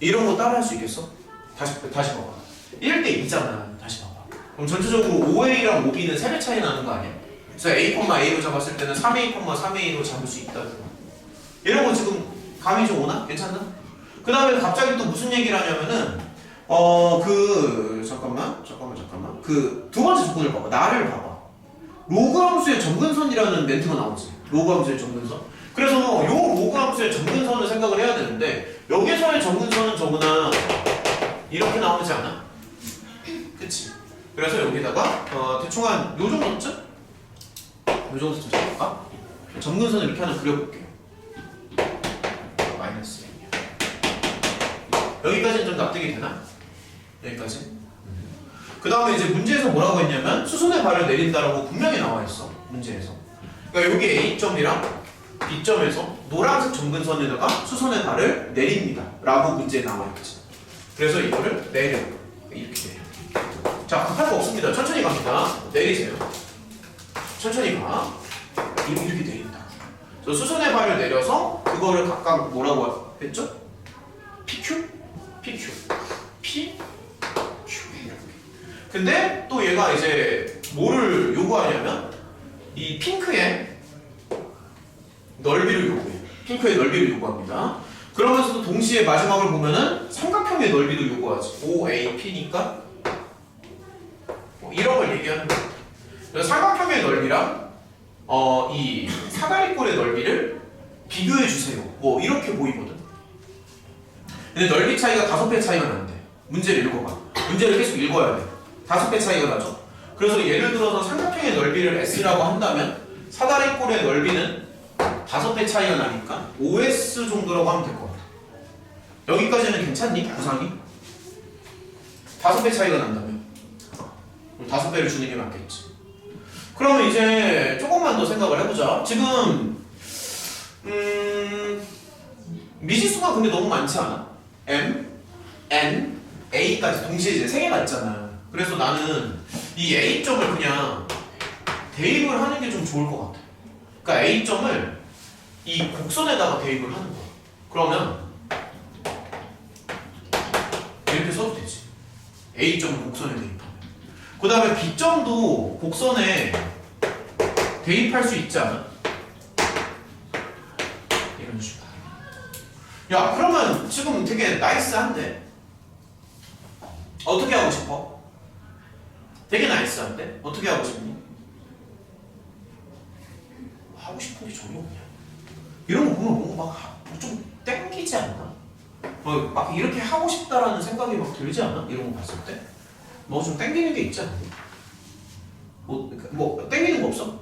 이런 거 따라 할 수 있겠어? 다시 봐봐. 1대2잖아. 다시 봐봐. 그럼 전체적으로 OA랑 OB는 3배 차이 나는 거 아니야? 그래서 A, A로 잡았을 때는 3A, 3A로 잡을 수 있다. 이런 거 지금 감이 좀 오나? 괜찮나? 그 다음에 갑자기 또 무슨 얘기를 하냐면은 잠깐만. 그 두 번째 조건을 봐봐. 나를 봐봐. 로그 함수의 점근선이라는 멘트가 나오지. 로그 함수의 점근선. 그래서 요 로그 함수의 점근선을 생각을 해야 되는데 여기서의 점근선은 저거나 이렇게 나오지 않아? 그치? 그래서 여기다가 대충 한 요 정도쯤? 요 정도쯤 잡을까? 점근선을 이렇게 하나 그려볼게요. 마이너스 여기까지는 좀 납득이 되나? 여기까지? 그 다음에 이제 문제에서 뭐라고 했냐면 수선의 발을 내린다라고 분명히 나와 있어. 문제에서. 그러니까 여기 A점이랑 B점에서 노란색 점근선에다가 수선의 발을 내립니다. 라고 문제에 나와 있지. 그래서 이거를 내려. 이렇게 내려. 자, 급할 거 없습니다. 천천히 갑니다. 내리세요. 천천히 가. 이렇게 내린다. 그래서 수선의 발을 내려서 그거를 각각 뭐라고 했죠? PQ? PQ. P? Q. 이렇게. 근데 또 얘가 이제 뭐를 요구하냐면 이 핑크의 넓이를 요구해요. 핑크의 넓이를 요구합니다. 그러면서도 동시에 마지막을 보면은 삼각형의 넓이도 요구하지. OAP니까 이런 걸 얘기하는 거예요. 그래서 삼각형의 넓이랑 이 사다리꼴의 넓이를 비교해 주세요. 뭐 이렇게 보이거든. 근데 넓이 차이가 5배 차이가 난대. 문제를 읽어봐. 문제를 계속 읽어야 돼. 5배 차이가 나죠. 그래서 예를 들어서 삼각형의 넓이를 S라고 한다면 사다리꼴의 넓이는 5배 차이가 나니까 OS 정도라고 하면 될 것 같아. 여기까지는 괜찮니? 구상이? 5배 차이가 난다면 5배를 주는 게 맞겠지. 그러면 이제 조금만 더 생각을 해보자. 지금 미지수가 근데 너무 많지 않아? M, N, A까지 동시에 이제 3개가 있잖아. 그래서 나는 이 A점을 그냥 대입을 하는 게 좀 좋을 것 같아. 그러니까 A점을 이 곡선에다가 대입을 하는 거야. 그러면 이렇게 써도 되지. A점을 곡선에 대입하면. 그 다음에 B점도 곡선에 대입할 수 있지 않아? 이런 식으로. 야, 그러면 지금 되게 나이스한데? 어떻게 하고 싶어? 되게 나이스한데? 어떻게 하고 싶니? 하고 싶은 게 전혀 없냐? 이런 거 보면 뭔가 막 좀 땡기지 않나? 막 이렇게 하고 싶다라는 생각이 막 들지 않아? 이런 거 봤을 때? 뭐 좀 땡기는 게 있지 않니? 뭐 땡기는 거 없어?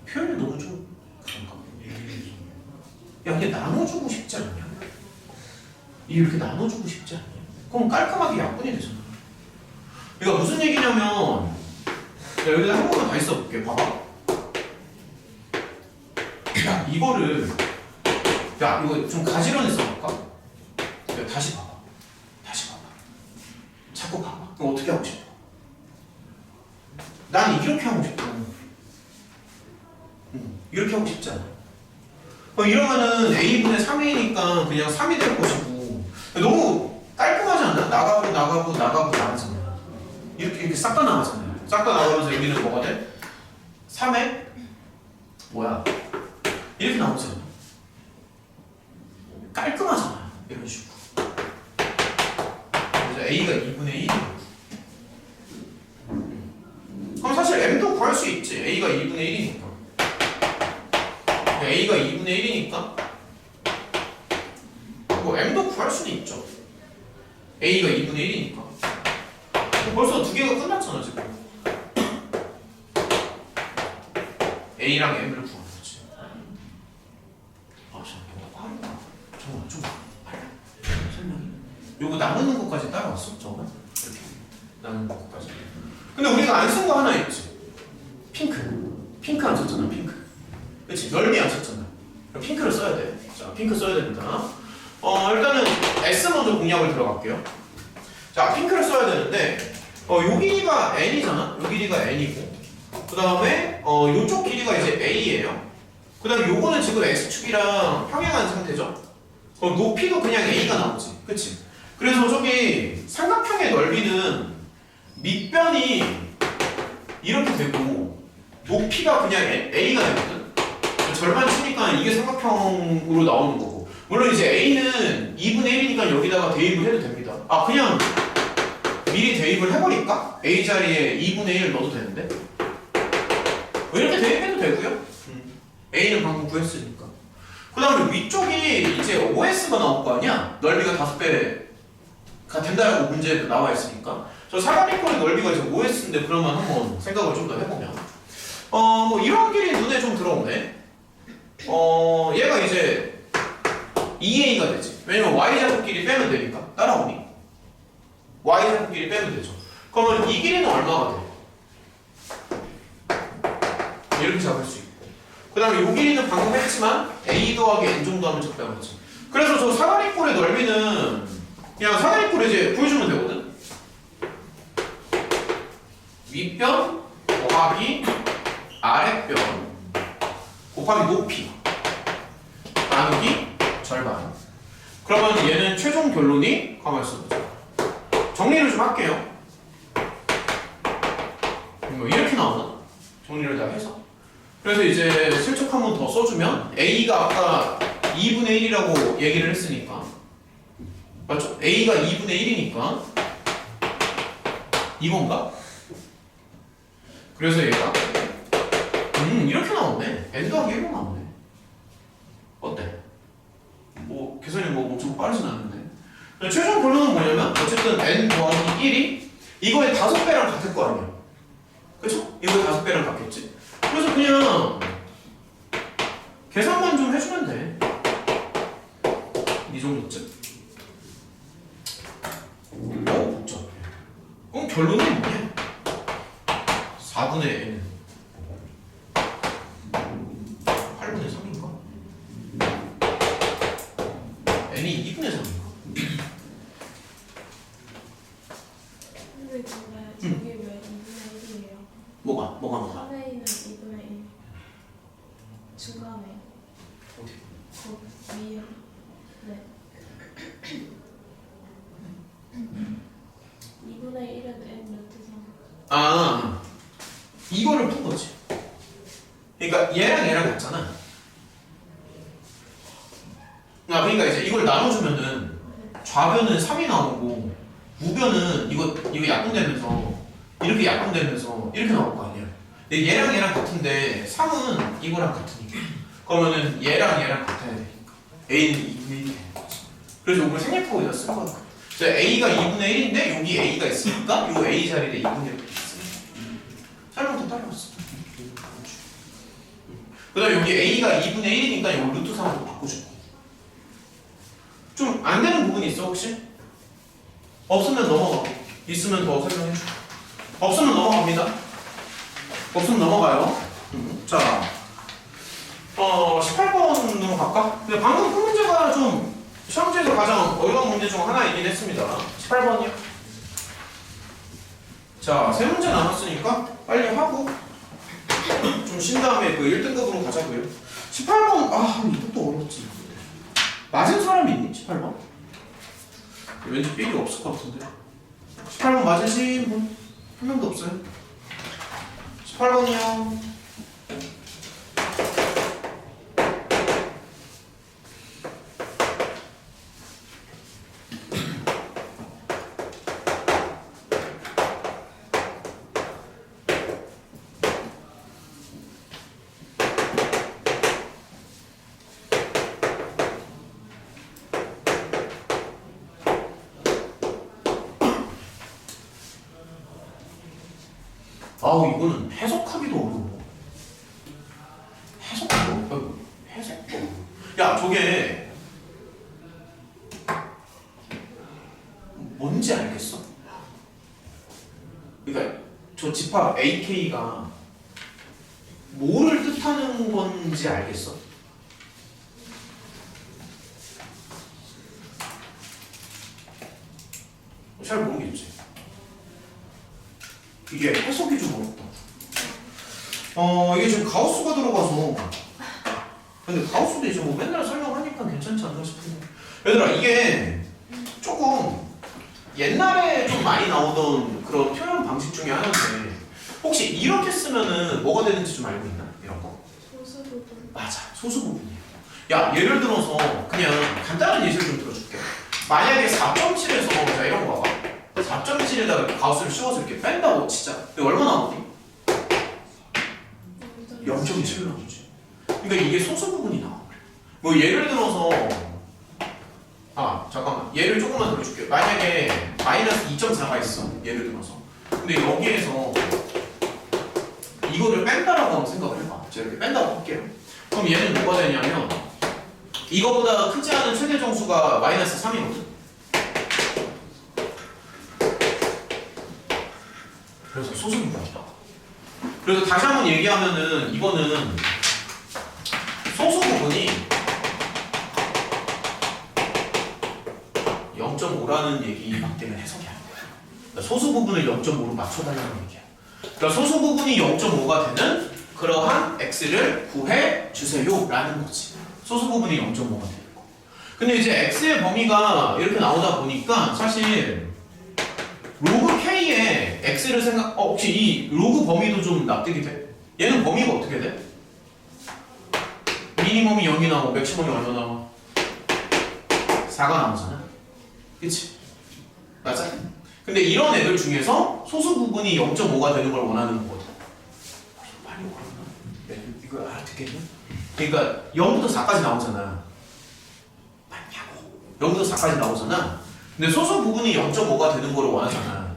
표현이 너무 좀 그런가? 야, 이게 나눠주고 싶지 않냐? 이렇게 나눠주고 싶지 않냐? 그럼 깔끔하게 약분이 되잖아. 이거 무슨 얘기냐면, 야, 여기다 한 번만 다시 써볼게. 봐봐. 야, 이거를, 야, 이거 좀 가지런히 써볼까? 야, 다시 봐봐. 다시 봐봐. 자꾸 봐봐. 그럼 어떻게 하고 싶어? 난 이렇게 하고 싶어. 이렇게 하고 싶지 않아. 이러면은 A분의 3이니까 그냥 3이 될 것이고, 너무 깔끔하지 않나? 나가잖아. 이렇게 싹 다 나가잖아요. 싹 다 나가면서 여기는 뭐가 돼? 3에 뭐야? 이렇게 나오잖아. 깔끔하잖아. 이런 식으로. 그래서 A가 2분의 1이야. 그럼 사실 M도 구할 수 있지. A가 2분의 1이니까. A가 2분의 1이니까 뭐 M도 구할 수는 있죠. A가 2분의 1이니까 벌써 두 개가 끝났잖아 지금. A랑 M을 구하는 거지. 잠깐만 빠르다. 잠깐만 좀 빨리 설명해. 요거 나누는 것까지 따라왔어? 잠깐만 이렇게 나누는 것까지. 근데 우리가 안 쓴 거 하나 있지. 핑크 안 썼잖아. 핑크. 그치? 넓이 안 썼잖아. 핑크를 써야 돼. 자, 핑크 써야 됩니다. 일단은 S 먼저 공략을 들어갈게요. 자, 핑크를 써야 되는데, 요 길이가 N이잖아? 요 길이가 N이고, 그 다음에, 요쪽 길이가 이제 A예요. 그 다음에 요거는 지금 X축이랑 평행한 상태죠? 높이도 그냥 A가 나오지. 그치? 그래서 저기 삼각형의 넓이는 밑변이 이렇게 되고, 높이가 그냥 A가 되거든? 절반 치니까 이게 삼각형으로 나오는 거고, 물론 이제 A는 2분의 1이니까 여기다가 대입을 해도 됩니다. 그냥 미리 대입을 해버릴까? A 자리에 2분의 1 넣어도 되는데? 이렇게 대입해도 되고요. A는 방금 구했으니까. 그 다음에 위쪽이 이제 OS가 나올 거 아니야? 넓이가 5배가 된다라고 문제에 나와 있으니까. 저 사각형의 넓이가 이제 OS인데 그러면 한번 생각을 좀 더 해보면 뭐 이런 길이 눈에 좀 들어오네. 얘가 이제 2A가 되지. 왜냐면 Y자석끼리 빼면 되니까. 따라오니? Y자석끼리 빼면 되죠. 그러면 이 길이는 얼마가 돼? 이렇게 잡을 수 있고. 그 다음에 이 길이는 방금 했지만 A 더하기 N 정도 하면 적당하지. 그래서 저 사다리꼴의 넓이는 그냥 사다리꼴 이제 보여주면 되거든? 윗변 곱하기 아랫변 곱하기 높이 나누기 절반. 그러면 얘는 최종 결론이 가만있어 보자. 정리를 좀 할게요. 이렇게 나오나? 정리를 다 해서. 그래서 이제 슬쩍 한 번 더 써주면 A가 아까 2분의 1이라고 얘기를 했으니까 맞죠? A가 2분의 1이니까 이건가? 그래서 얘가 이렇게 나오네. N 더하기 1로 나오네. 어때? 뭐 계산이 뭐 엄청 빠르진 않은데 최종 결론은 뭐냐면 어쨌든 N 더하기 1이 이거의 5배랑 같을 거 아니야. 이거 5배랑 같겠지? 그래서 그냥 계산만 좀 해주면 돼. 이 정도쯤. 복잡해. 그럼 결론은 뭐냐? 4분의 n은 8분의 3인가? n이 2분의 3인가? 근데 저기 왜 2분의 1이에요? 뭐가? 3A는 2분의 1 중간에 어디? 거 위에 네 2분의 1은 n 루트 3 아, 이거를 푼 거지. 그러니까 얘랑 같잖아. 아, 그러니까 이제 이걸 나눠주면은 좌변은 3이 나오고 우변은 이거 약분되면서 이렇게 약분되면서 이렇게 나올 거 아니야. 근데 얘랑 같은데 3은 이거랑 같으니까. 그러면은 얘랑 같아야 되니까 A는 2분의 1이 되는 거지. 그래서 이걸 생략하고 여기다 쓴 거야. A가 2분의 1인데 여기 A가 있으니까 이 A 자리에 2분의 1 설명도 따라왔어. 그 다음에 여기 A가 2분의 1이니까 이거 루트 3으로 바꿔주고. 좀 안 되는 부분이 있어 혹시? 없으면 넘어가. 있으면 더 설명해줘. 없으면 넘어갑니다. 없으면 넘어가요. 자, 18번으로 갈까? 근데 방금 그 문제가 좀 시험지에서 가장 어려운 문제 중 하나이긴 했습니다. 18번이요. 자, 3문제 남았으니까 빨리 하고 좀 쉰 다음에 그 1등급으로 가자고요. 18번, 이것도 어렵지. 맞은 사람이 있니? 18번? 왠지 삘이 없을 것 같은데. 18번 맞으신 분? 한 명도 없어요? 18번이요. 이거는 해석하기도 어려워. 해석도. 야, 저게 뭔지 알겠어? 그러니까 저 집합 AK가 뭐를 뜻하는 건지 알겠어? 잘 모르겠지. 이게 해석이 좀 어렵다. 이게 지금 가우스가 들어가서 근데 가우스도 이제 뭐 맨날 설명하니까 괜찮지 않나 싶은데 얘들아 이게 조금 옛날에 좀 많이 나오던 그런 표현 방식 중에 하나인데 혹시 이렇게 쓰면은 뭐가 되는지 좀 알고 있나? 이런 거? 소수 부분 맞아, 소수 부분이에요. 야, 예를 들어서 그냥 간단한 예시를 좀 들어줄게. 만약에 4.7에서 자 이런 거 봐봐. 4.7에다가 가우스를 씌워서 이렇게 뺀다고 진짜. 근데 얼마 나오니? 0.7 나오지. 그러니까 이게 소수 부분이 나와. 뭐 예를 들어서 잠깐만. 얘를 조금만 더 해줄게. 만약에 마이너스 2.4가 있어. 예를 들어서. 근데 여기에서 이거를 뺀다라고 한번 생각을 해봐. 제가 이렇게 뺀다고 할게요. 그럼 얘는 뭐가 되냐면 이거보다 크지 않은 최대 정수가 마이너스 3이거든. 그래서 소수 부분이다. 그래서 다시 한번 얘기하면은 이거는 소수 부분이 0.5라는 얘기밖에 해석이 안 돼. 그러니까 소수 부분을 0.5로 맞춰달라는 얘기야. 그러니까 소수 부분이 0.5가 되는 그러한 x를 구해 주세요라는 거지. 소수 부분이 0.5가 되는 거. 근데 이제 x의 범위가 이렇게 나오다 보니까 사실 로그 k에 x를 혹시 이 로그 범위도 좀 납득이 돼? 얘는 범위가 어떻게 돼? 미니멈이 0이 나오고 맥시멈이 얼마 나와? 4가 나오잖아. 그치? 맞아? 근데 이런 애들 중에서 소수 부분이 0.5가 되는 걸 원하는 거거든. 빨리 원하나? 이거 알아듣겠냐? 그러니까 0부터 4까지 나오잖아. 맞냐고. 0부터 4까지 나오잖아. 근데 소수 부분이 0.5가 되는 걸 원하잖아.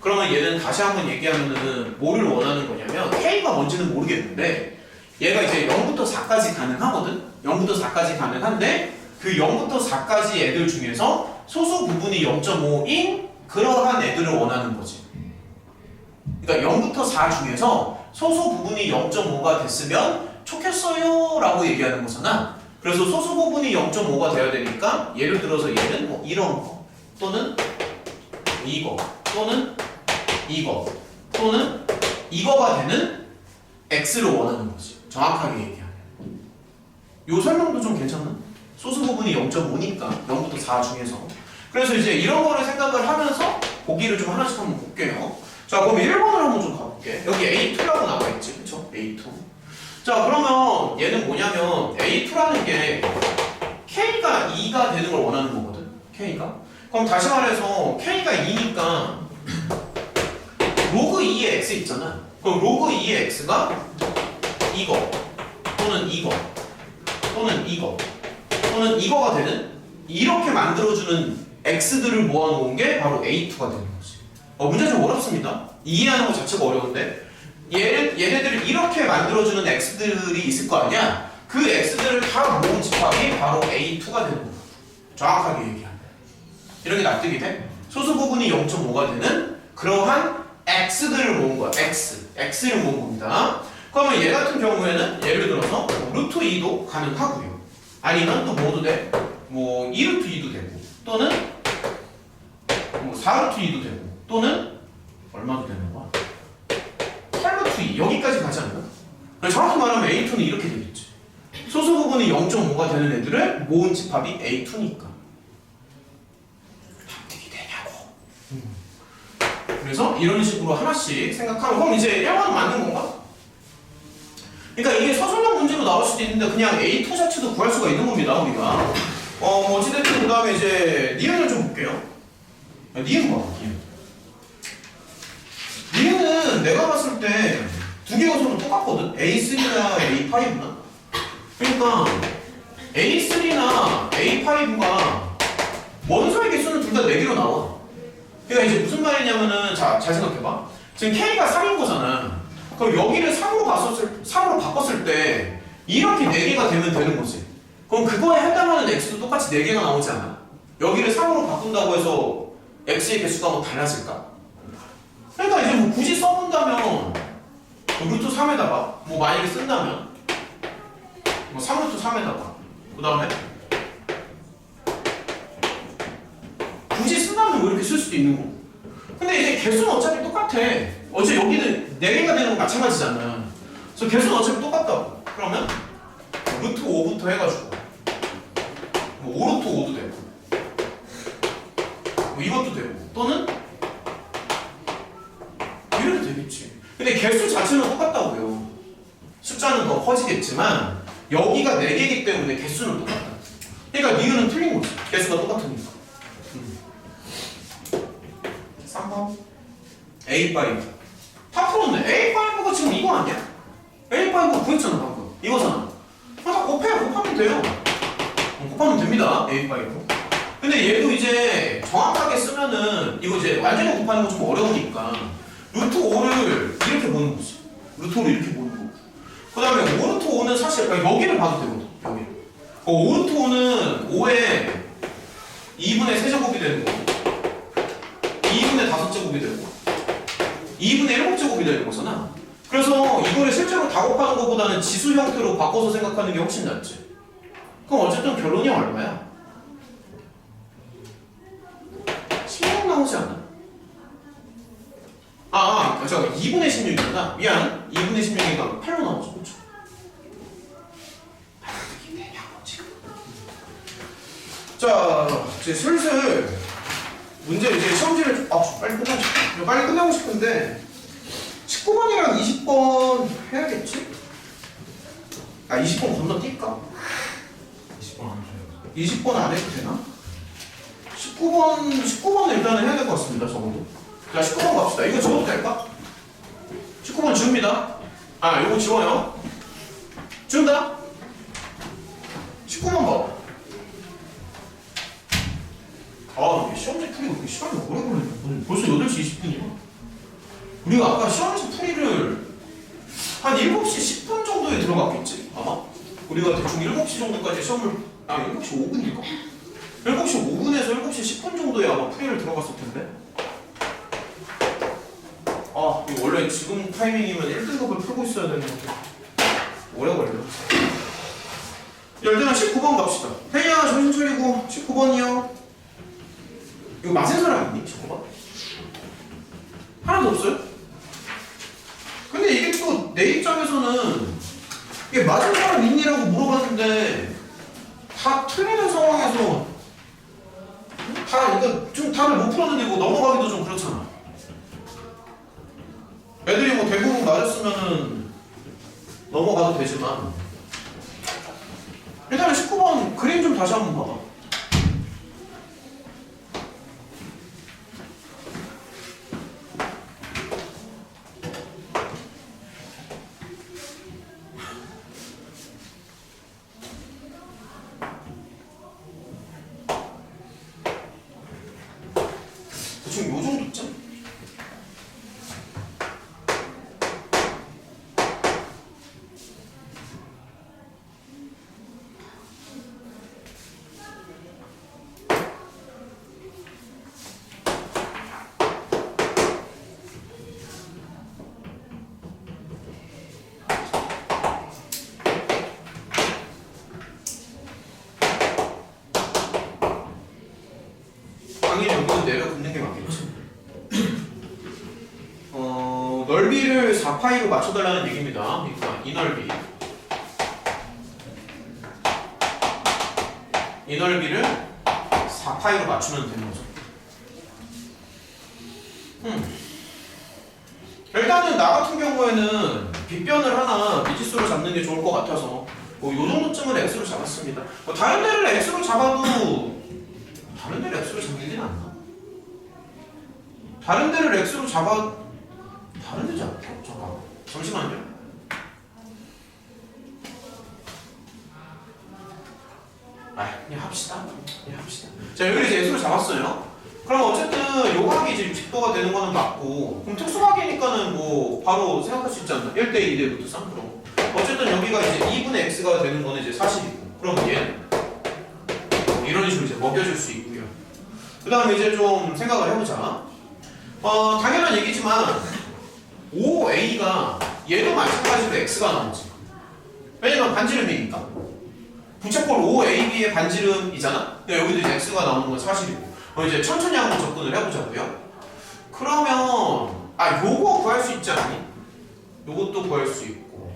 그러면 얘는 다시 한번 얘기하면은 뭐를 원하는 거냐면 K가 뭔지는 모르겠는데 얘가 이제 0부터 4까지 가능하거든? 0부터 4까지 가능한데 그 0부터 4까지 애들 중에서 소수 부분이 0.5인 그러한 애들을 원하는 거지. 그러니까 0부터 4 중에서 소수 부분이 0.5가 됐으면 좋겠어요 라고 얘기하는 거잖아. 그래서 소수 부분이 0.5가 돼야 되니까 예를 들어서 얘는 뭐 이런 거 또는 이거 또는 이거 또는 이거가 되는 X를 원하는 거지. 정확하게 얘기하면. 요 설명도 좀 괜찮나? 소수 부분이 0.5니까 0부터 4 중에서. 그래서 이제 이런 거를 생각을 하면서 보기를 좀 하나씩 한번 볼게요. 자, 그럼 1번을 한번 좀 가볼게. 여기 A2라고 나와있지, 그쵸? A2. 자, 그러면 얘는 뭐냐면 A2라는 게 K가 2가 되는 걸 원하는 거거든. K가. 그럼 다시 말해서 K가 2니까 로그 2의 X 있잖아. 그럼 로그 2의 X가 이거 또는 이거 또는 이거 또는 이거가 되는 이렇게 만들어주는 X들을 모아놓은 게 바로 A2가 되는 거지. 문제 좀 어렵습니다. 이해하는 것 자체가 어려운데 얘네들을 이렇게 만들어주는 X들이 있을 거 아니야? 그 X들을 다 모은 집합이 바로 A2가 되는 거야. 정확하게 얘기하면. 이런 게 납득이 돼? 소수 부분이 0.5가 되는 그러한 X들을 모은 거야. X를 모은 겁니다. 그러면 얘 같은 경우에는 예를 들어서 루트 2도 가능하고요. 아니면 또 뭐도 돼? 뭐 2루트 2도 되고 또는 뭐 4루트 2도 되고 또는 얼마도 되는 거야? 8루트 2 여기까지 가지 않나? 정확히 말하면 A2는 이렇게 되겠지. 소수 부분이 0.5가 되는 애들을 모은 집합이 A2니까. 납득이 되냐고. 그래서 이런 식으로 하나씩 생각하면 그럼 이제 1번은 맞는 건가? 그러니까 이게 서술형 문제로 나올 수도 있는데 그냥 A2 자체도 구할 수가 있는 겁니다, 우리가. 어찌됐든 그 다음에 이제 니은을 좀 볼게요. 니은 봐봐, 니은. 니은은 내가 봤을 때 두 개 요소는 똑같거든? A3나 A5나? 그러니까 A3나 A5가 원소의 개수는 둘 다 4개로 나와. 그러니까 이제 무슨 말이냐면은 자, 잘 생각해봐. 지금 K가 3인 거잖아. 그럼 여기를 3으로 바꿨을 때 이렇게 4개가 되면 되는 거지. 그럼 그거에 해당하는 X도 똑같이 4개가 나오지 않아? 여기를 3으로 바꾼다고 해서 X의 개수가 뭐 달라질까? 그러니까 이제 뭐 굳이 써본다면 루트 3에다가 뭐 만약에 쓴다면 뭐 3루트 3에다가 그 다음에 굳이 쓴다면 뭐 이렇게 쓸 수도 있는 거고. 근데 이제 개수는 어차피 똑같아. 어차피 여기는 4개가 되는 건 마찬가지잖아. 그래서 개수는 어차피 똑같다고. 그러면 루트 5부터 해가지고 뭐 5루트 5도 되고 뭐 이것도 되고 또는 이래도 되겠지. 근데 개수 자체는 똑같다고요. 숫자는 더 커지겠지만 여기가 4개이기 때문에 개수는 똑같다. 그러니까 니은은 틀린 거지. 개수가 똑같으니까. 3번 A5 다 풀었네. A5가 지금 이거 아니야? A5가 구했잖아 방금. 이거잖아. 다 곱하면 돼요. 곱하면 됩니다. A5 근데 얘도 이제 정확하게 쓰면은 이거 이제 완전히 곱하는 거 좀 어려우니까 루트 5를 이렇게 보는 거지. 루트 5를 이렇게 보는 거고 그 다음에 5루트 5는 사실 여기를 봐도 되거든. 여기를 5루트 5는 5에 2분의 세제곱이 되는 거고 2분의 5제곱이 되고 2분의 7제곱이 되는 거잖아. 그래서 이거를 실제로 다 곱하는 것보다는 지수 형태로 바꿔서 생각하는 게 훨씬 낫지. 그럼 어쨌든 결론이 얼마야? 16 나오지 않아? 잠깐 2분의 16이구나. 미안. 2분의 16이니까 8로 나오죠. 그렇죠? 이게 되냐고 지금. 자, 이제 슬슬 문제 이제 시험지를 빨리 끝내고 싶은데 19번이랑 20번 해야겠지? 20번 건너뛸까? 20번 안 줘요. 20번 안 해도 되나? 19번 일단은 해야 될 것 같습니다. 적어도. 자, 19번 갑시다. 이거 지워도 될까? 19번 지웁니다. 이거 지워요. 지운다. 19번 봐. 시험지 풀이가 그렇게 시간이 오래 걸리네. 벌써 8시 20분이야. 우리가 아까 시험에서 풀이를 한 7시 10분 정도에 들어갔겠지 아마? 우리가 대충 7시 정도까지 시험을 7시 5분일까? 7시 5분에서 7시 10분 정도에 아마 풀이를 들어갔을 텐데 아 이거 원래 지금 타이밍이면 1등급을 풀고 있어야 되는 건데 오래 걸려 일단은 19번 갑시다 혜리야 정신 차리고 19번이요 이거 맞은 사람 있니? 19번? 하나도 없어요? 근데 이게 또 내 입장에서는 이게 맞은 사람 있니라고 물어봤는데 다 틀리는 상황에서 다 이거 좀 답을 못 풀었는데 뭐 넘어가기도 좀 그렇잖아. 애들이 뭐 대부분 맞았으면은 넘어가도 되지만 일단은 19번 그림 좀 다시 한번 봐봐. 대충 요 정도쯤? 당연히 여기는 내려 긋는 게 맞겠지. 넓이를 4파이로 맞춰달라는 얘기입니다. 그러니까 이 넓이. 이 넓이를 4파이로 맞추면 되는 거죠. 일단은 나 같은 경우에는 빗변을 하나 미지수로 잡는 게 좋을 것 같아서 뭐 요 정도쯤은 x로 잡았습니다. 뭐 다른 데를 x로 잡아도 다른 데를 x로 잡는 게 낫나? 다른 데를 x로 잡아 다른 데지 않나? 잠깐만 잠시만요. 그냥 합시다. 자 여기를 이제 x로 잡았어요. 그럼 어쨌든 요각이 이제 60도가 되는 거는 맞고 그럼 특수각이니까는 뭐 바로 생각할 수 있지 않나? 1대 2대 루트 3 그럼 어쨌든 여기가 이제 2분의 x가 되는 거는 이제 40이고 그럼 얘는 이런 식으로 이제 먹여줄 수 있고요. 그 다음에 이제 좀 생각을 해보자. 당연한 얘기지만 5a가 얘도 마찬가지로 x가 나오지. 왜냐면 반지름이니까. 부채꼴 5ab의 반지름이잖아. 근데 여기도 이제 x가 나오는 건 사실이고. 이제 천천히 한번 접근을 해보자고요. 그러면 요거 구할 수 있지 않니? 요것도 구할 수 있고.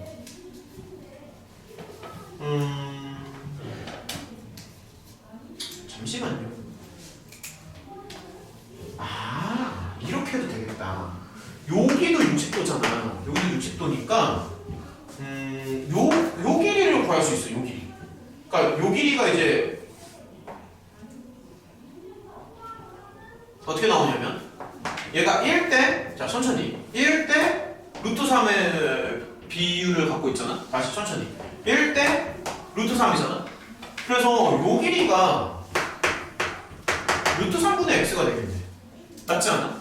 잠시만요. 이렇게 해도 되겠다. 여기도 60도잖아. 여기도 60도니까 요 길이를 구할 수 있어. 요 길이. 그러니까 요 길이가 이제 어떻게 나오냐면 얘가 1대 자 천천히 1대 루트 3의 비율을 갖고 있잖아. 다시 천천히 1대 루트 3이잖아. 그래서 요 길이가 루트 3분의 x가 되겠네. 맞지 않아?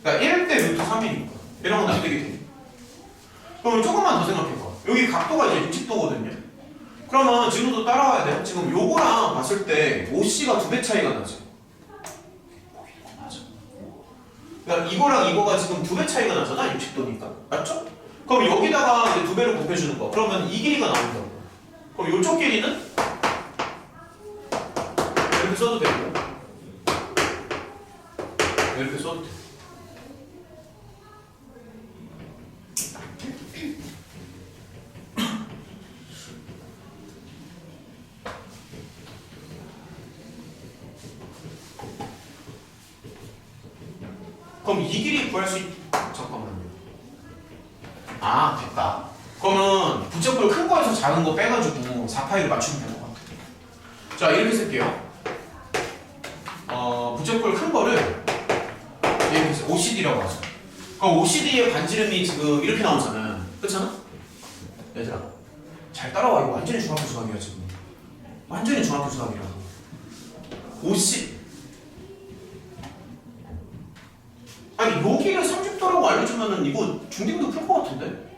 그러니까 1대 루트 3이니까 이런 건 안 되게 돼. 그럼 조금만 더 생각해봐. 여기 각도가 이제 60도거든요. 그러면 지금도 따라와야 돼. 지금 요거랑 봤을 때 OC가 2배 차이가 나지. 그러니까 이거랑 이거가 지금 2배 차이가 나잖아. 60도니까. 맞죠? 그럼 여기다가 이제 2배를 곱해주는 거. 그러면 이 길이가 나온다고. 그럼 요쪽 길이는 이렇게 써도 되고 이렇게 써도 돼. 그럼 이 길이 구할 수 잠깐만요. 됐다. 그러면 부채꼴 큰 거에서 작은 거 빼가지고 4파이를 맞추면 될 것 같아. 자 이렇게 쓸게요. 부채꼴 큰 거를 이렇게 해서 OCD라고 하죠. 그럼 OCD의 반지름이 지금 이렇게 나오잖아. 그렇잖아? 얘들아 잘 따라와. 이거 완전히 중학교 수학이야 지금. 완전히 중학교 수학이라고. OC 여기를 30도라고 삼각함수라고 알려주면은 이거 중딩도 풀 것 같은데?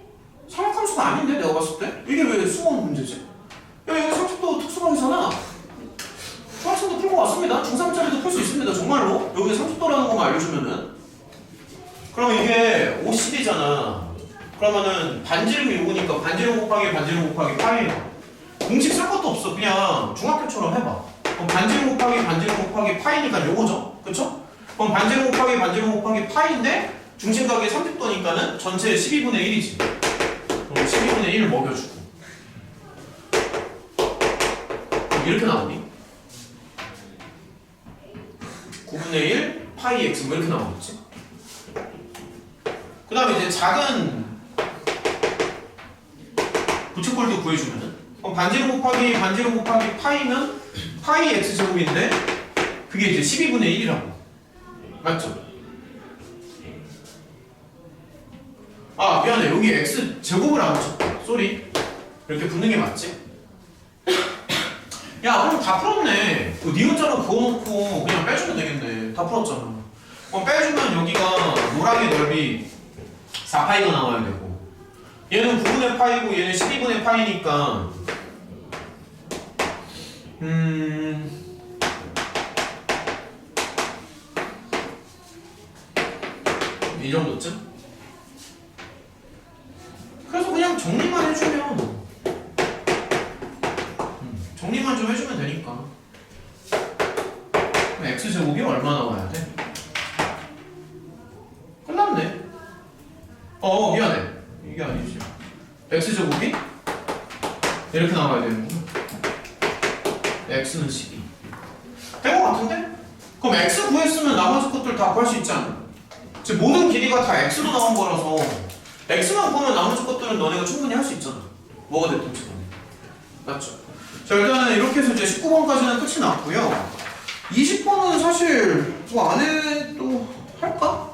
삼각함수가 아닌데 내가 봤을 때? 이게 왜 수원 문제지? 야 이거 30도 특수방이잖아. 중학생도 풀 것 같습니다. 중3짜리도 풀 수 있습니다. 정말로 여기 30도라는 것만 알려주면은. 그럼 이게 50이잖아. 그러면은 반지름이 요거니까 반지름 곱하기 반지름 곱하기 파이야. 공식 쓸 것도 없어. 그냥 중학교처럼 해봐. 그럼 반지름 곱하기 반지름 곱하기 파이니까 요거죠. 그쵸? 그럼 반지름 곱하기 반지름 곱하기 파인데 중심각이 30도니까는 전체 12분의 1이지. 그럼 12분의 1 먹여주고 이렇게 나오니? 9분의 1 파이 x 뭐 이렇게 나오겠지? 그 다음에 이제 작은 부채꼴도 구해주면은 그럼 반지름 곱하기 파이는 파이 x 제곱인데 그게 이제 12분의 1이라고 맞죠? 아 미안해 여기 x 제곱을 안 붙였다 쏘리 이렇게 붙는 게 맞지? 야 그럼 다 풀었네 그 니은자로 그어놓고 그냥 빼주면 되겠네 다 풀었잖아 그럼 빼주면 여기가 노랑의 넓이 4파이가 나와야 되고 얘는 9분의 파이고 얘는 12분의 파이니까 이 정도쯤? 그래서 그냥 정리만 해주면 정리만 좀 해주면 되니까 그럼 x제곱이 얼마 나와야 돼? 끝났네 미안해 이게 아니지 x제곱이 이렇게 나와야 되는구나 x는 12 된 거 같은데? 그럼 x 구했으면 나머지 것들 다 구할 수 있지 않아? 즉 모든 길이가 다 x로 나온 거라서 x만 구하면 나머지 것들은 너네가 충분히 할 수 있잖아 뭐가 됐든 지금 맞죠? 자 일단은 이렇게 해서 이제 19번까지는 끝이 났고요 20번은 사실 뭐 안 해도 할까?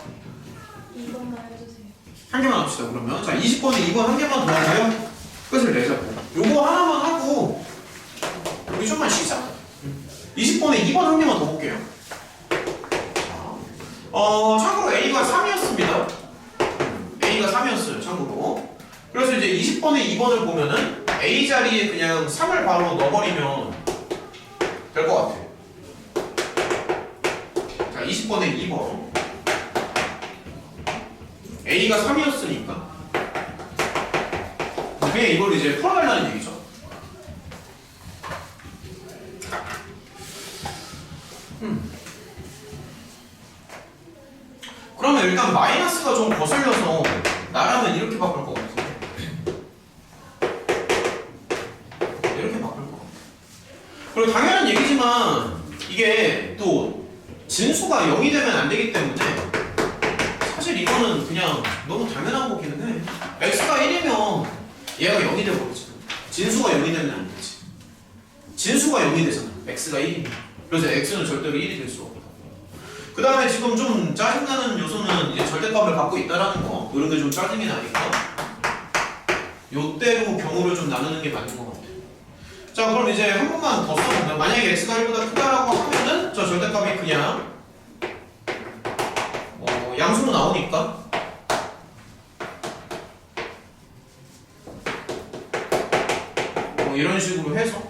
이것만 해주세요. 한 개만 합시다 그러면 자 20번에 2번 한 개만 더 하고요 끝을 내자고 요거 하나만 하고 우리 좀만 쉬자 20번에 2번 한 개만 더 볼게요 참고로 A가 3이었습니다 A가 3이었어요 참고로 그래서 이제 20번에 2번을 보면은 A 자리에 그냥 3을 바로 넣어버리면 될 것 같아 자 20번에 2번 A가 3이었으니까 그냥 이걸 이제 풀어달라는 얘기죠 그러면 일단 마이너스가 좀 거슬려서 나라면 이렇게 바꿀 것 같아 이렇게 바꿀 것 같아 그리고 당연한 얘기지만 이게 또 진수가 0이 되면 안 되기 때문에 사실 이거는 그냥 너무 당연한 거기는 해 x가 1이면 얘가 0이 돼버리지 진수가 0이 되면 안 되지 진수가 0이 되잖아 x가 1이면 그래서 x는 절대로 1이 될 수 없다 그 다음에 지금 좀 짜증나는 요소는 이제 절대값을 갖고 있다라는 거 이런 게 좀 짜증이 나니까 요대로 경우를 좀 나누는 게 맞는 것 같아요 자 그럼 이제 한 번만 더 써보면 만약에 x가 1보다 크다라고 하면은 저 절대값이 그냥 양수로 나오니까 이런 식으로 해서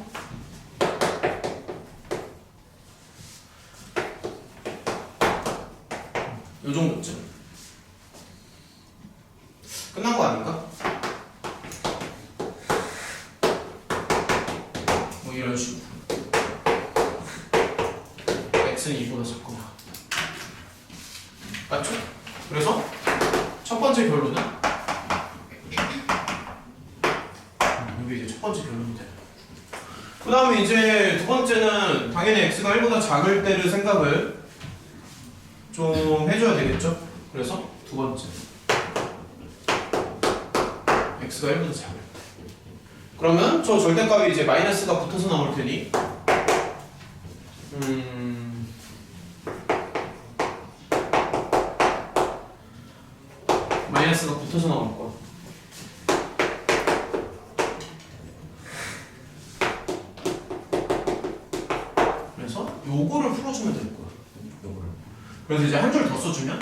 요 정도쯤 끝난 거 아닌가? 뭐 이런 식으로 x는 2보다 작거나 맞죠? 그래서 첫 번째 결론은 이게 이제 첫 번째 결론이 돼요. 그 다음에 이제 두 번째는 당연히 x가 1보다 작을 때를 생각을 좀 해줘야 되겠죠? 그래서 두 번째 x가 1보다 작을 때 그러면 저 절대값이 이제 마이너스가 붙어서 나올 테니 마이너스가 붙어서 나올 거 그래서 요거를 풀어주면 될 거야 요거를 그래서 이제 한 줄 더 써주면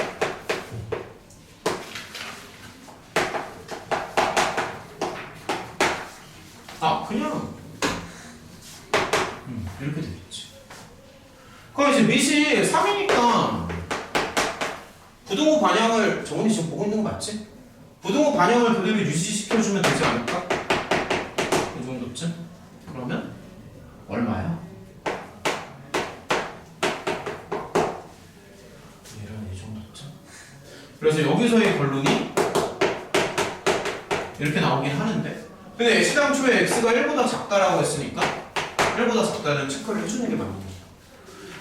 밑이 3이니까 부등호 반향을 정훈이 지금 보고 있는 거 맞지? 부등호 반향을 그대로 유지시켜주면 되지 않을까? 이 정도쯤? 그러면 얼마야? 얘는 이 정도쯤? 그래서 여기서의 결론이 이렇게 나오긴 하는데 근데 시당초에 x가 1보다 작다라고 했으니까 1보다 작다는 체크를 해주는 게 맞는 거죠.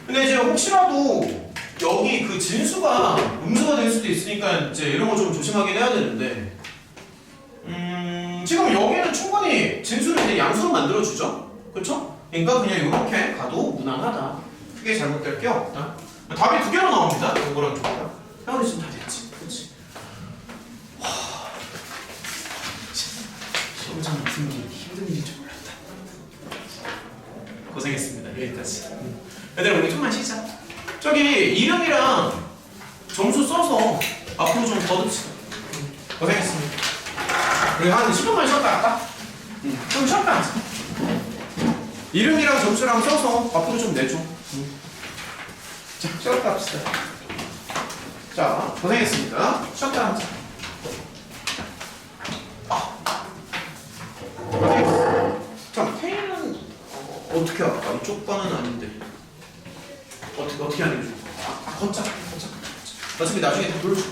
근데 이제 혹시라도 여기 그 진수가 음수가 될 수도 있으니까 이제 이런 거 좀 조심하긴 해야 되는데 지금 여기는 충분히 진수를 이제 양수로 만들어주죠? 그렇죠? 그러니까 그냥 이렇게 가도 무난하다. 크게 잘못될 게 없다. 답이 두 개로 나옵니다. 이거랑 저거랑. 형이 지금 다 됐지? 그렇지? 시험장 같은 게 힘든 일인 줄 몰랐다. 고생했습니다. 여기까지. 얘들아 우리 좀만 쉬자. 저기 이름이랑 점수 써서 앞으로 좀 더 듣자. 고생했습니다. 우리 한 10분만 쉬었다 할까? 좀 쉬었다 하자. 이름이랑 점수랑 써서 앞으로 좀 내줘. 자, 쉬었다 합시다. 자, 고생했습니다. 쉬었다 하자. 고생했어. 자, 페이는 어떻게 할까? 이쪽 반은 아닌데. 어떻게 하는 게 좋을까? 걷자. 어차피 나중에 다 돌려줄